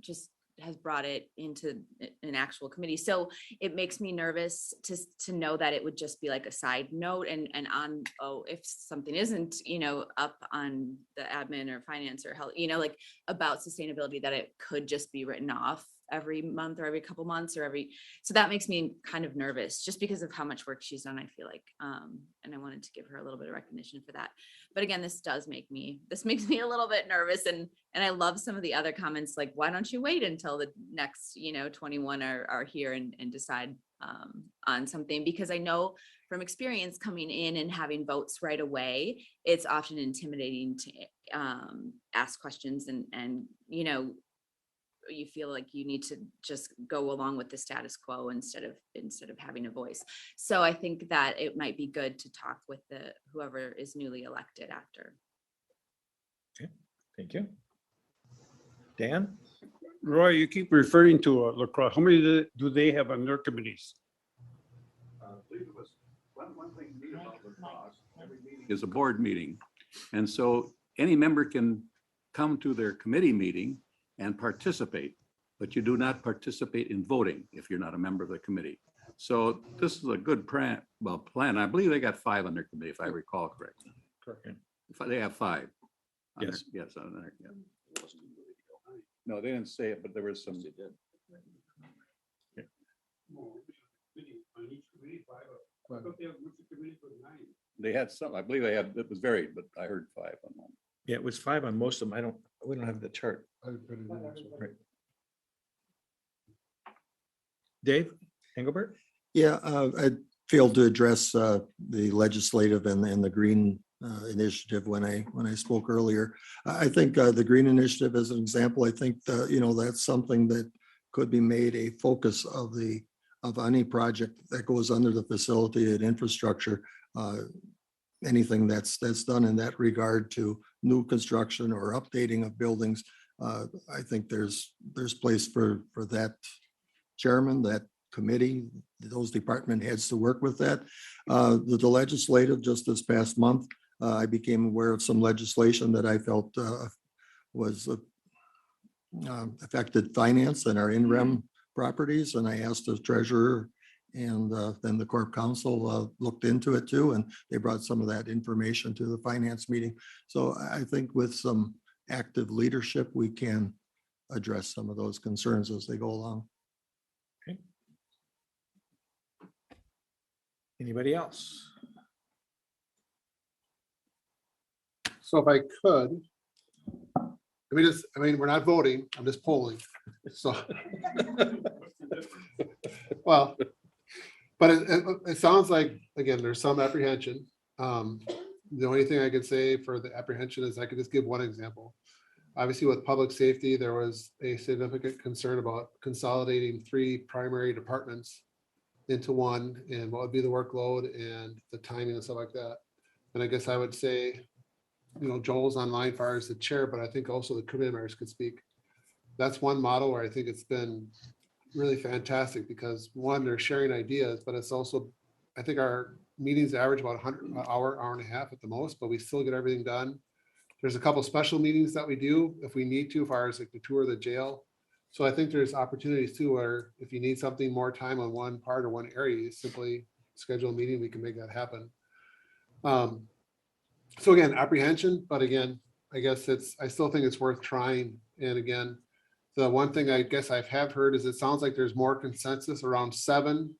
just has brought it into an actual committee. So it makes me nervous to know that it would just be like a side note and on, oh, if something isn't, you know, up on the admin or finance or health, you know, like about sustainability, that it could just be written off every month or every couple months or so that makes me kind of nervous just because of how much work she's done, I feel like. And I wanted to give her a little bit of recognition for that. But again, this makes me a little bit nervous. And I love some of the other comments, like, why don't you wait until the next, you know, 21 are here and decide on something? Because I know from experience coming in and having votes right away, it's often intimidating to ask questions and, you know, you feel like you need to just go along with the status quo instead of having a voice. So I think that it might be good to talk with whoever is newly elected after. Okay, thank you. Dan? Roy, you keep referring to lacrosse. How many do they have on their committees? One thing neat about lacrosse, every meeting is a board meeting. And so any member can come to their committee meeting and participate, but you do not participate in voting if you're not a member of the committee. So this is a good plan. I believe they got 5 on their committee, if I recall correctly. Correct. They have 5. Yes. Yes. On there, yeah. No, they didn't say it, but there was some. They did. They had some, I believe it was varied, but I heard 5 on one. Yeah, it was 5 on most of them. We don't have the chart. Right. Dave Engelbert? Yeah, I failed to address the legislative and the green initiative when I spoke earlier. I think the green initiative as an example, I think that's something that could be made a focus of any project that goes under the facility and infrastructure. Anything that's done in that regard to new construction or updating of buildings. I think there's place for that chairman, that committee, those department heads to work with that. The legislative, just this past month, I became aware of some legislation that I felt was affected finance and our in-rem properties. And I asked the treasurer and then the Corp Council looked into it too, and they brought some of that information to the finance meeting. So I think with some active leadership, we can address some of those concerns as they go along. Okay. Anybody else? So if I could, we're not voting, I'm just polling. So, well, but it sounds like, again, there's some apprehension. The only thing I could say for the apprehension is I could just give one example. Obviously, with public safety, there was a significant concern about consolidating 3 primary departments into one, and what would be the workload and the timing and stuff like that. And I guess I would say, Joel's online as far as the chair, but I think also the committee members could speak. That's one model where I think it's been really fantastic because one, they're sharing ideas, but it's also, I think our meetings average about 100, an hour and a half at the most, but we still get everything done. There's a couple special meetings that we do if we need to, as far as like the tour of the jail. So I think there's opportunities too, where if you need something more time on one part or one area, you simply schedule a meeting, we can make that happen. So again, apprehension, but again, I guess I still think it's worth trying. And again, the one thing I guess I have heard is it sounds like there's more consensus around 7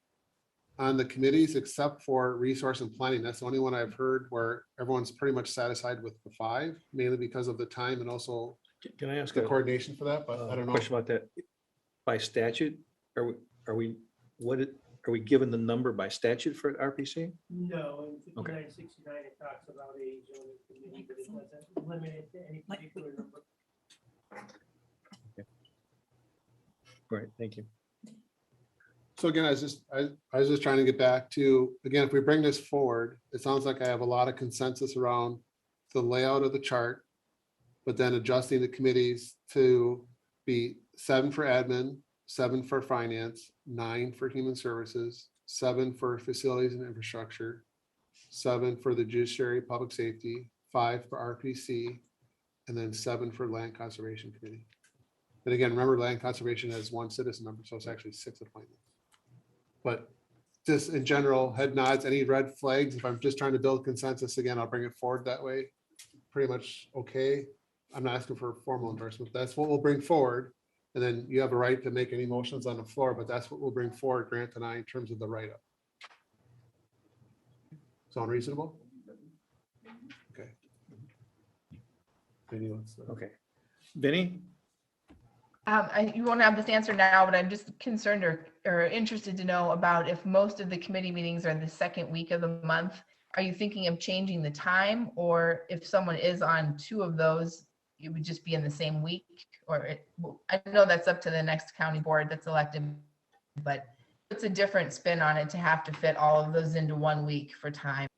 on the committees, except for resource and planning. That's the only one I've heard where everyone's pretty much satisfied with the 5, mainly because of the time and also Can I ask the a coordination for that, but I don't know. question about that? By statute, are we given the number by statute for RPC? No, in Okay. 5969, it talks about a zoning committee, but it doesn't limit it to any particular number. Right, thank you. So again, I was just trying to get back to, again, if we bring this forward, it sounds like I have a lot of consensus around the layout of the chart, but then adjusting the committees to be 7 for admin, 7 for finance, 9 for human services, 7 for facilities and infrastructure, 7 for the judiciary, public safety, 5 for RPC, and then 7 for land conservation committee. And again, remember, land conservation has 1 citizen member, so it's actually 6 appointments. But just in general, head nods, any red flags, if I'm just trying to build consensus, again, I'll bring it forward that way. Pretty much okay. I'm not asking for formal endorsement. That's what we'll bring forward. And then you have a right to make any motions on the floor, but that's what we'll bring forward, Grant and I, in terms of the write-up. Sound reasonable? Okay. Okay. Vinny? You won't have this answer now, but I'm just concerned or interested to know about if most of the committee meetings are the second week of the month. Are you thinking of changing the time, or if someone is on 2 of those, it would just be in the same week? Or I know that's up to the next county board that's elected, but it's a different spin on it to have to fit all of those into 1 week for time.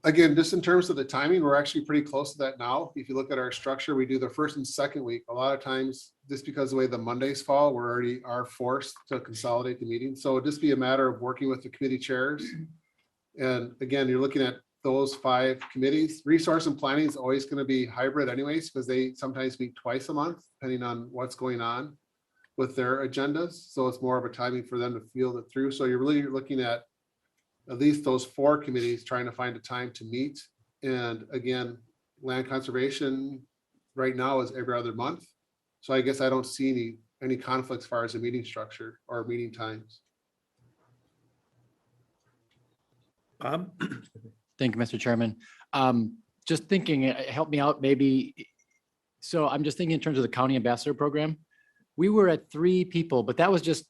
Again, just in terms of the timing, we're actually pretty close to that now. If you look at our structure, we do the first and second week. A lot of times, just because of the way the Mondays fall, we're already are forced to consolidate the meeting. So it'd just be a matter of working with the committee chairs. And again, you're looking at those 5 committees. Resource and planning is always going to be hybrid anyways, because they sometimes meet twice a month, depending on what's going on with their agendas. So it's more of a timing for them to field it through. So you're really looking at least those 4 committees trying to find a time to meet. And again, land conservation right now is every other month. So I guess I don't see any conflicts as far as the meeting structure or meeting times. Thank you, Mr. Chairman. Just thinking, help me out maybe. So I'm just thinking in terms of the county ambassador program. We were at 3 people, but that was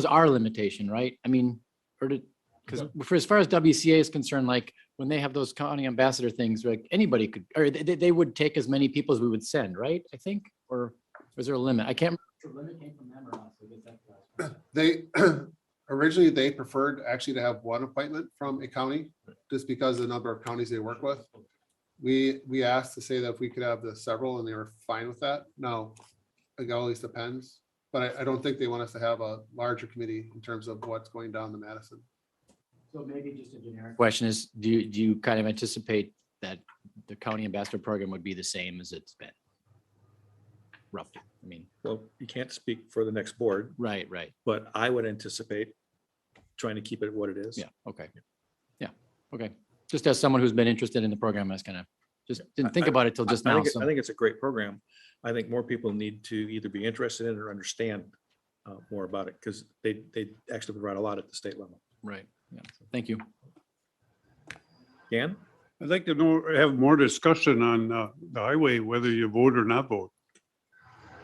our limitation, right? I mean, because for as far as WCA is concerned, like when they have those county ambassador things, like anybody could, or they would take as many people as we would send, right? I think, or was there a limit? I can't remember. If the limit came from them or not, so I guess that's They originally they preferred actually to have 1 appointment from a county, just because of the number of counties they work with. We asked to say that if we could have the several, and they were fine with that. Now, it always depends, but I don't think they want us to have a larger committee in terms of what's going down to Madison. So maybe just a generic question is, do you kind of anticipate that the county ambassador program would be the same as it's been? Roughly, I mean. Well, you can't speak for the next board. Right. But I would anticipate trying to keep it what it is. Yeah, okay. Yeah, okay. Just as someone who's been interested in the program, I was kind of, just didn't think about it till just now. I think it's a great program. I think more people need to either be interested in it or understand more about it, because they actually provide a lot at the state level. Right, yeah, thank you. Dan? I'd like to have more discussion on the highway, whether you vote or not vote.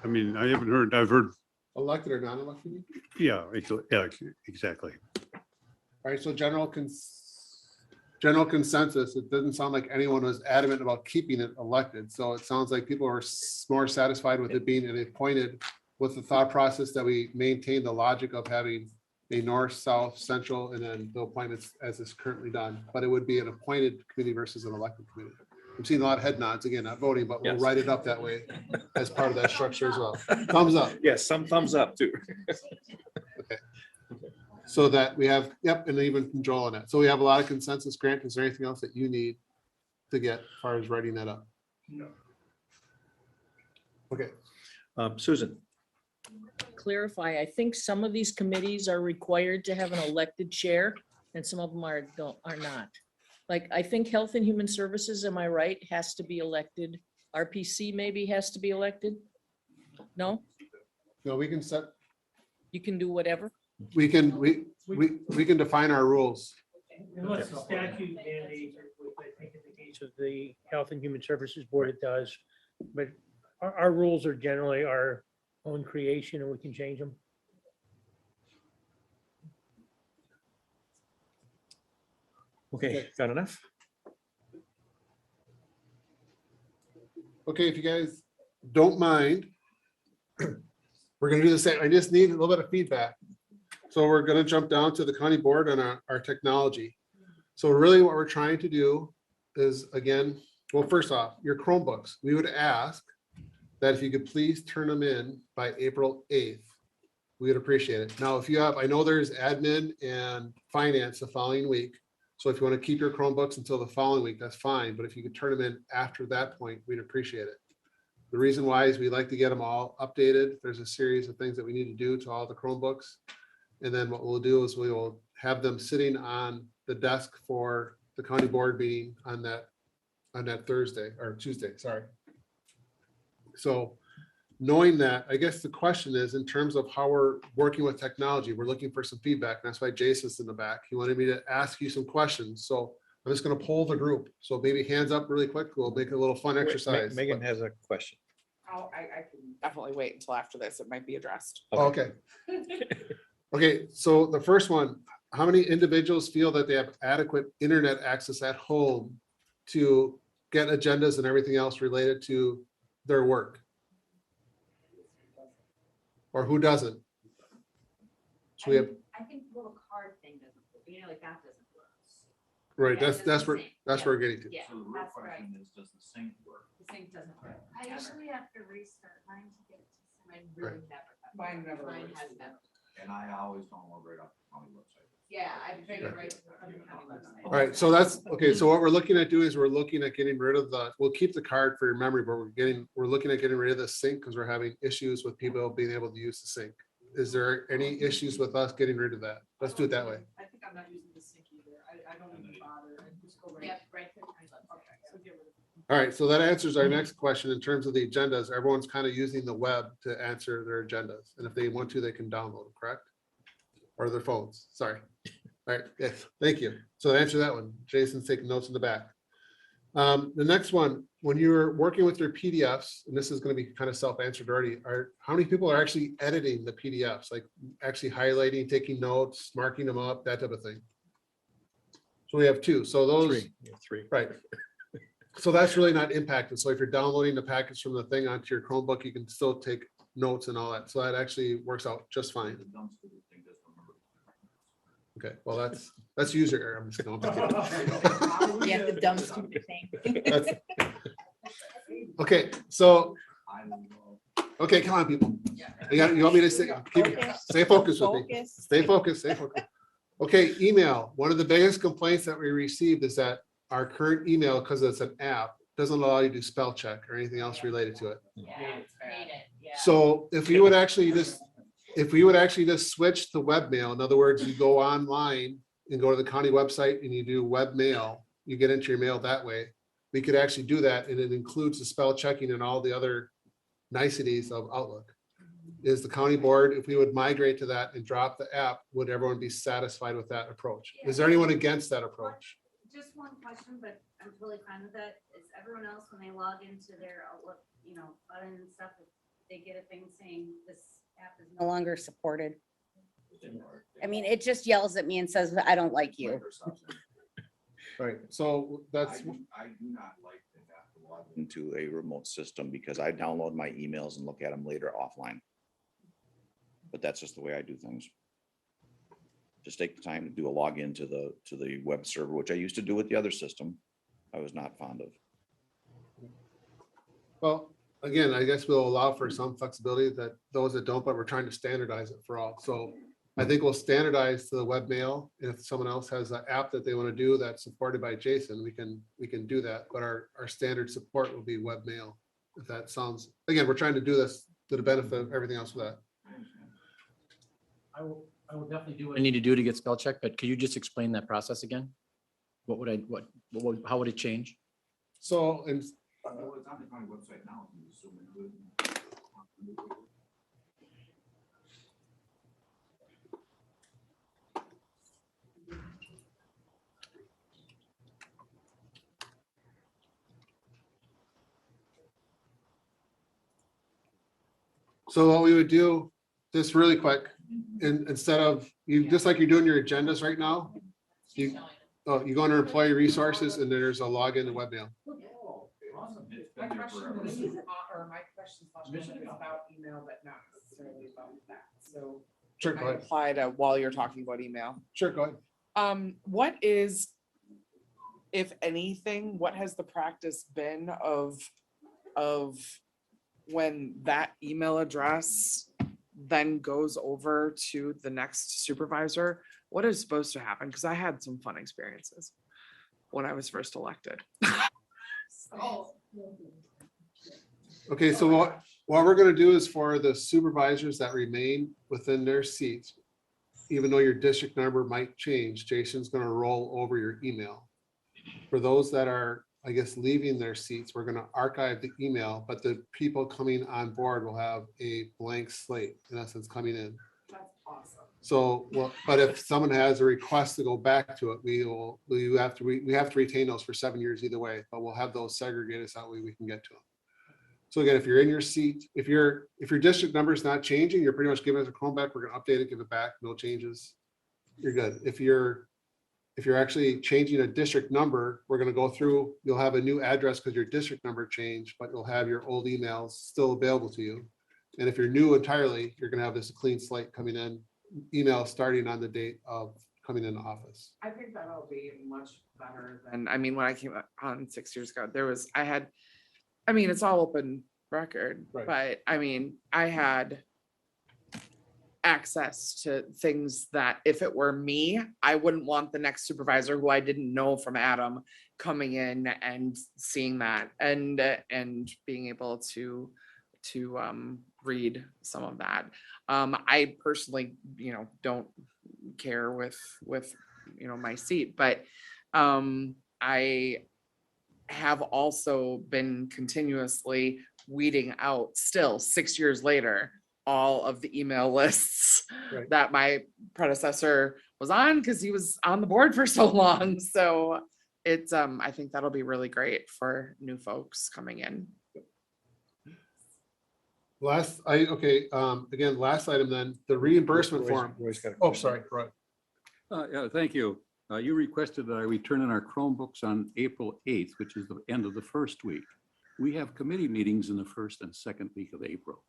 I mean, I've heard. Elected or non-elected? Yeah, exactly. All right, so general consensus, it doesn't sound like anyone was adamant about keeping it elected. So it sounds like people are more satisfied with it being appointed, with the thought process that we maintain the logic of having a north, south, central, and then they'll appoint it as is currently done, but it would be an appointed committee versus an elected committee. I'm seeing a lot of head nods, again, not voting, but we'll Yes. write it up that way as part of that structure as well. Thumbs up. Yes, some thumbs up too. So that we have, yep, and even from Joel on that. So we have a lot of consensus. Grant, is there anything else that you need to get as far as writing that up? No. Okay, Susan, Clarify, I think some of these committees are required to have an elected chair and some of them are not. Like, I think Health and Human Services, am I right, has to be elected. RPC maybe has to be elected? No, no, we can set, you can do whatever. we can define our rules. Unless the statute mandates, which I think in the case of the Health and Human Services Board, it does. But our rules are generally our own creation and we can change them. okay, got enough? Okay, if you guys don't mind, we're gonna do the same. I just need a little bit of feedback. So we're gonna jump down to the county board and our technology. So really what we're trying to do is, again, well, first off, your Chromebooks, we would ask that if you could please turn them in by April 8th. We would appreciate it. Now, if you have, I know there's admin and finance the following week. So if you want to keep your Chromebooks until the following week, that's fine. But if you could turn them in after that point, we'd appreciate it. The reason why is we like to get them all updated. There's a series of things that we need to do to all the Chromebooks. And then what we'll do is we will have them sitting on the desk for the county board meeting on that Thursday or Tuesday, sorry. So knowing that, I guess the question is, in terms of how we're working with technology, we're looking for some feedback. And that's why Jason's in the back. He wanted me to ask you some questions. So I'm just going to poll the group. So maybe hands up really quick. We'll make it a little fun exercise. Megan has a question. I can definitely wait until after this. It might be addressed. Okay. Okay, so the first one, how many individuals feel that they have adequate internet access at home to get agendas and everything else related to their work? Or who doesn't? So we have, I think the little card thing doesn't, like that doesn't work. right, Yeah, that's where we're getting to. Yeah, that's right. Does the sync work? The sync doesn't work. I usually have to restart mine to get to. Mine really never. Mine never Mine works has either. never. And I always download right off the county website. Yeah, I figured right from the county website. All right, so that's, okay, so what we're looking at doing is we're looking at getting rid of we'll keep the card for your memory, but we're looking at getting rid of the sync because we're having issues with people being able to use the sync. Is there any issues with us getting rid of that? Let's do it that way. I think I'm not using the sync either. I don't even bother. I just go right. Yep, right to the county website. Okay, so get rid of it. All right, so that answers our next question in terms of the agendas. Everyone's kind of using the web to answer their agendas. And if they want to, they can download them, correct? Or their phones, sorry. All right, yes, thank you. So to answer that one, Jason's taking notes in the back. The next one, when you're working with your PDFs, and this is going to be kind of self-answered already, how many people are actually editing the PDFs, like actually highlighting, taking notes, marking them up, that type of thing? So we have two. So those Three. right. So that's really not impacted. So if you're downloading the package from the thing onto your Chromebook, you can still take notes and all that. So that actually works out just fine. Okay, well, that's user error. I'm just kidding. Yeah, the dumb stupid thing. That's- Okay, so, okay, come on, people. You want me to stay focused with me? Stay focused, stay focused. Okay, email. One of the biggest complaints that we received is that our current email, because it's an app, doesn't allow you to do spell check or anything else related to it. Yeah, hate it, yeah. So if we would actually just switch to webmail, in other words, you go online and go to the county website and you do webmail, you get into your mail that way. We could actually do that, and it includes the spell checking and all the other niceties of Outlook. Is the county board, if we would migrate to that and drop the app, would everyone be satisfied with that approach? Is there anyone against that approach? Just one question, but I'm totally fine with that. Is everyone else, when they log into their Outlook, button and stuff, if they get a thing saying this app is no longer supported? I mean, it just yells at me and says, I don't like you. Right, so that's. I do not like to have to log into a remote system because I download my emails and look at them later offline. But that's just the way I do things. just take the time to do a login to the web server, which I used to do with the other system. I was not fond of. Well, again, I guess we'll allow for some flexibility that those that don't, but we're trying to standardize it for all. So I think we'll standardize to the webmail. If someone else has an app that they want to do that's supported by Jason, we can do that. But our standard support will be webmail. If that sounds, again, we're trying to do this to the benefit of everything else with that. I will definitely do what I need to do to get spell check, but could you just explain that process again? What would how would it change? So, and It's on the county website now. so what we would do, just really quick, instead of, you, just like you're doing your agendas right now, you go under employee resources and there's a login to webmail. My question is about email, but not necessarily about that. So Sure, go I ahead. applied while you're talking about email. Sure, go ahead. What is, if anything, what has the practice been of when that email address then goes over to the next supervisor? What is supposed to happen? Because I had some fun experiences when I was first elected. Okay, so what we're gonna do is for the supervisors that remain within their seats, even though your district number might change, Jason's gonna roll over your email. For those that are, I guess, leaving their seats, we're gonna archive the email, but the people coming on board will have a blank slate, in essence, coming in. That's awesome. So, well, but if someone has a request to go back to it, we have to retain those for 7 years either way, but we'll have those segregated so that way we can get to them. So again, if you're in your seat, if your district number is not changing, you're pretty much giving us a Chrome back, we're gonna update it, give it back, no changes. You're good. If you're actually changing a district number, we're gonna go through, you'll have a new address because your district number changed, but you'll have your old emails still available to you. And if you're new entirely, you're gonna have this clean slate coming in, email starting on the date of coming into office. I think that'll be much better than, I mean, when I came on 6 years ago, it's all open record, Right. but I mean, I had access to things that if it were me, I wouldn't want the next supervisor who I didn't know from Adam coming in and seeing that and being able to read some of that. I personally, don't care with my seat, but I have also been continuously weeding out still 6 years later, all of the email lists Right. that my predecessor was on because he was on the board for so long. So it's, I think that'll be really great for new folks coming in. Again, last item then, the reimbursement form. Oh, sorry, right. Yeah, thank you. You requested that I return in our Chromebooks on April 8th, which is the end of the first week. We have committee meetings in the first and second week of April.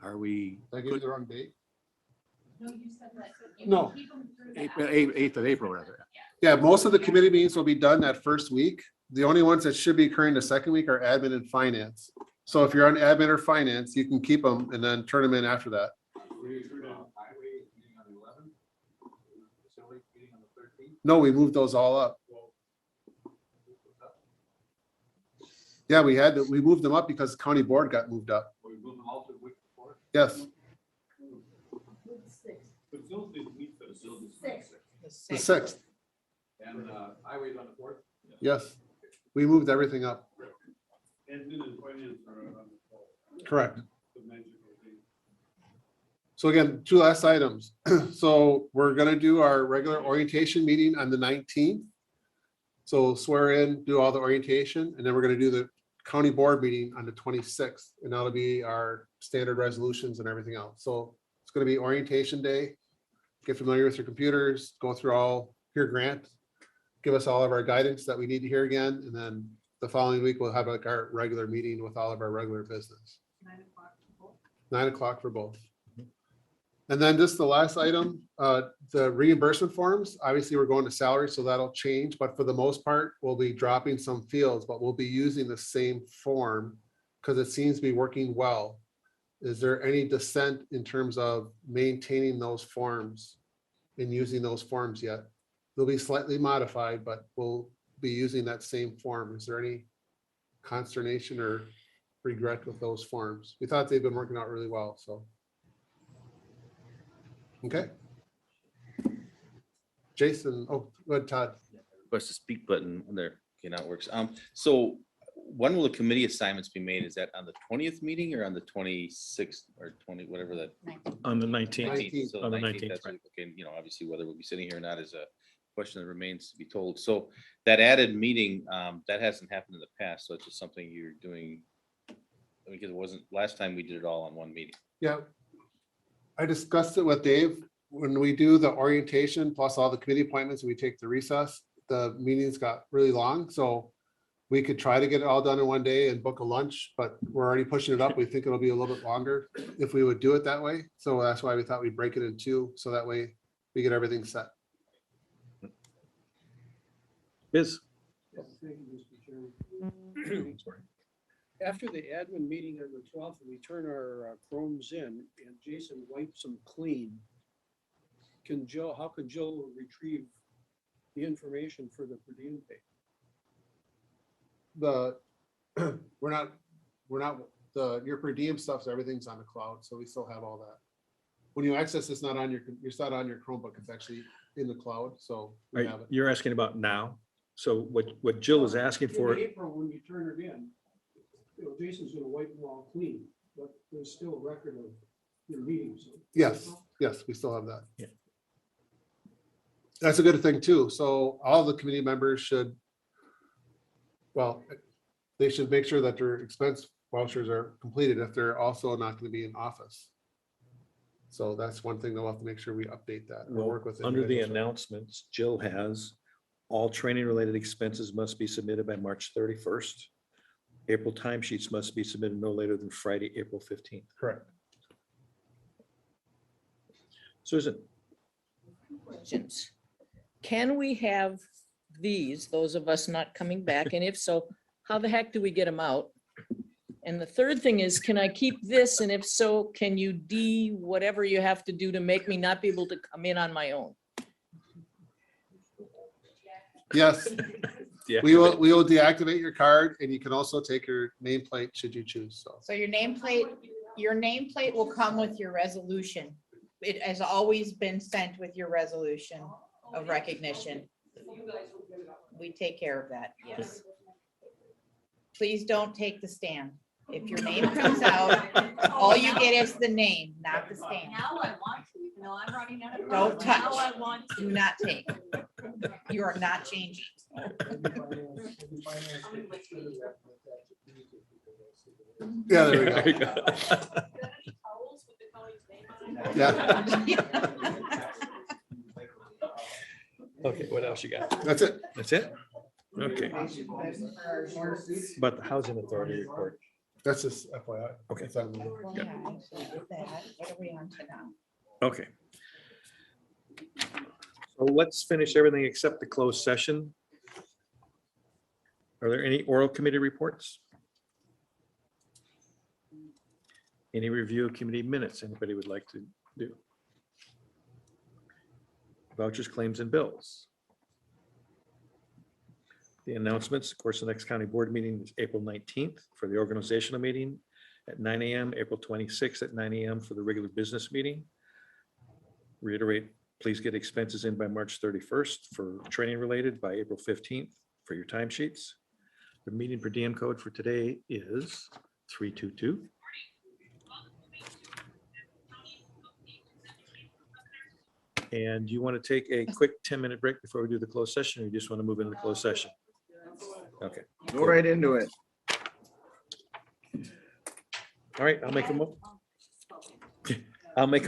Are we? Did I give you the wrong date? No, you said that. No. 8th of April, rather. Yeah, most of the committee meetings will be done that first week. The only ones that should be occurring the second week are admin and finance. So if you're on admin or finance, you can keep them and then turn them in after that. No, we moved those all up. Yeah, we moved them up because county board got moved up. Yes. The 6th. And highways on the 4th? Yes, we moved everything up. Correct. So again, 2 last items. So we're gonna do our regular orientation meeting on the 19th. So swear in, do all the orientation, and then we're gonna do the county board meeting on the 26th, and that'll be our standard resolutions and everything else. So it's gonna be orientation day. Get familiar with your computers, go through hear Grant, give us all of our guidance that we need to hear again, and then the following week we'll have like our regular meeting with all of our regular business. 9 o'clock for both. And then just the last item, the reimbursement forms, obviously we're going to salary, so that'll change, but for the most part, we'll be dropping some fields, but we'll be using the same form because it seems to be working well. Is there any dissent in terms of maintaining those forms and using those forms yet? They'll be slightly modified, but we'll be using that same form. Is there any consternation or regret with those forms? We thought they've been working out really well, so. Okay. Jason, oh, go ahead, Todd. Press the speak button on there. Okay, now it works. So when will the committee assignments be made? Is that on the 20th meeting or on the 26th or 20, whatever that? On the 19th. 19th, so On the 19th, 19th, that's right. okay, you know, obviously whether we'll be sitting here or not is a question that remains to be told. So that added meeting, that hasn't happened in the past, so it's just something you're doing. Because it wasn't, last time we did it all on one meeting. Yeah. I discussed it with Dave. When we do the orientation plus all the committee appointments, and we take the recess, the meetings got really long, so we could try to get it all done in one day and book a lunch, but we're already pushing it up. We think it'll be a little bit longer if we would do it that way. So that's why we thought we'd break it in two, so that way we get everything set. Biz? Thank you, Mr. Chairman. After the admin meeting on the 12th, we turn our Chromes in and Jason wipes them clean. How can Joe retrieve the information for the per diem pay? Your per diem stuff, so everything's on the cloud, so we still have all that. When you access, it's not on your Chromebook, it's actually in the cloud, so we have it. You're asking about now? So what Jill is asking for, In April, when you turn it in, Jason's gonna wipe them all clean, but there's still a record of your meetings. Yes, we still have that. Yeah. That's a good thing too. So all the committee members should, they should make sure that their expense vouchers are completed if they're also not going to be in office. So that's one thing they'll have to make sure we update that and work with. under the individuals. announcements, Jill has, all training related expenses must be submitted by March 31st. April timesheets must be submitted no later than Friday, April 15th. Correct. Susan? Questions. Can we have these, those of us not coming back? And if so, how the heck do we get them out? And the third thing is, can I keep this? And if so, can you whatever you have to do to make me not be able to come in on my own? Yes. Yeah. We will deactivate your card, and you can also take your nameplate should you choose. So So your nameplate will come with your resolution. It has always been sent with your resolution of recognition. We take care of that, yes. Please don't take the stand. If your name comes out, all you get is the name, not the stand. Now I want to, even though I'm running out of. Don't touch. Now I want to. Do not take. You are not changing. yeah, there we go. Yeah. Okay, what else you got? That's it. That's it? Okay. But the housing authority report. That's just FYI. Okay. Well, yeah, actually, with that, what are we on to now? Okay. So let's finish everything except the closed session. Are there any oral committee reports? Any review of committee minutes anybody would like to do? Vouchers, claims, and bills. The announcements, of course, the next county board meeting is April 19th for the organizational meeting at 9 a.m., April 26th at 9 a.m. for the regular business meeting. Reiterate, please get expenses in by March 31st for training related, by April 15th for your timesheets. The meeting per diem code for today is 322. And you want to take a quick 10-minute break before we do the closed session, or you just want to move into the closed session? Okay. Go right into it. All right, I'll make a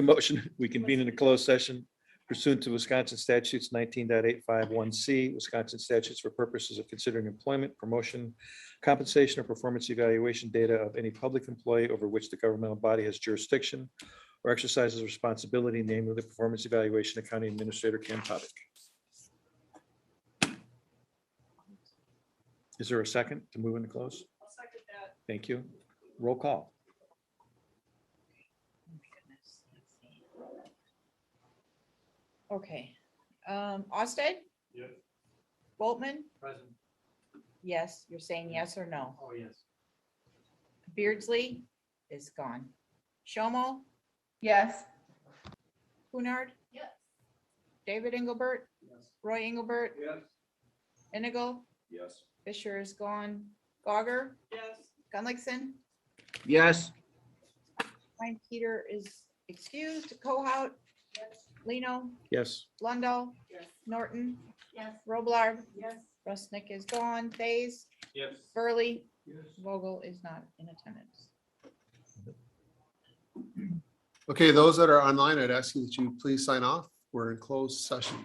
motion. We convene in a closed session pursuant to Wisconsin statutes 19.851C, Wisconsin statutes for purposes of considering employment, promotion, compensation, or performance evaluation data of any public employee over which the governmental body has jurisdiction, or exercises responsibility, namely the performance evaluation of County Administrator Ken Pavic. Is there a second to move into close? I'll second that. Thank you. Roll call. Okay, Osted? Yes. Boltman? Present. Yes, you're saying yes or no? Oh, yes. Beardsley is gone. Shomo, Yes. Cunard? Yes. David Engelbert? Yes. Roy Engelbert? Yes. Inigo? Yes. Fisher is gone. Gauger? Yes. Gunlickson? Yes. Ryan Peter is excused. Kohout? Yes. Lino? Yes. Lundall? Yes. Norton? Yes. Roblard? Yes. Rusnick is gone. Faze? Yes. Burley? Yes. Vogel is not in attendance. Okay, those that are online, I'd ask you that you please sign off. We're in closed session.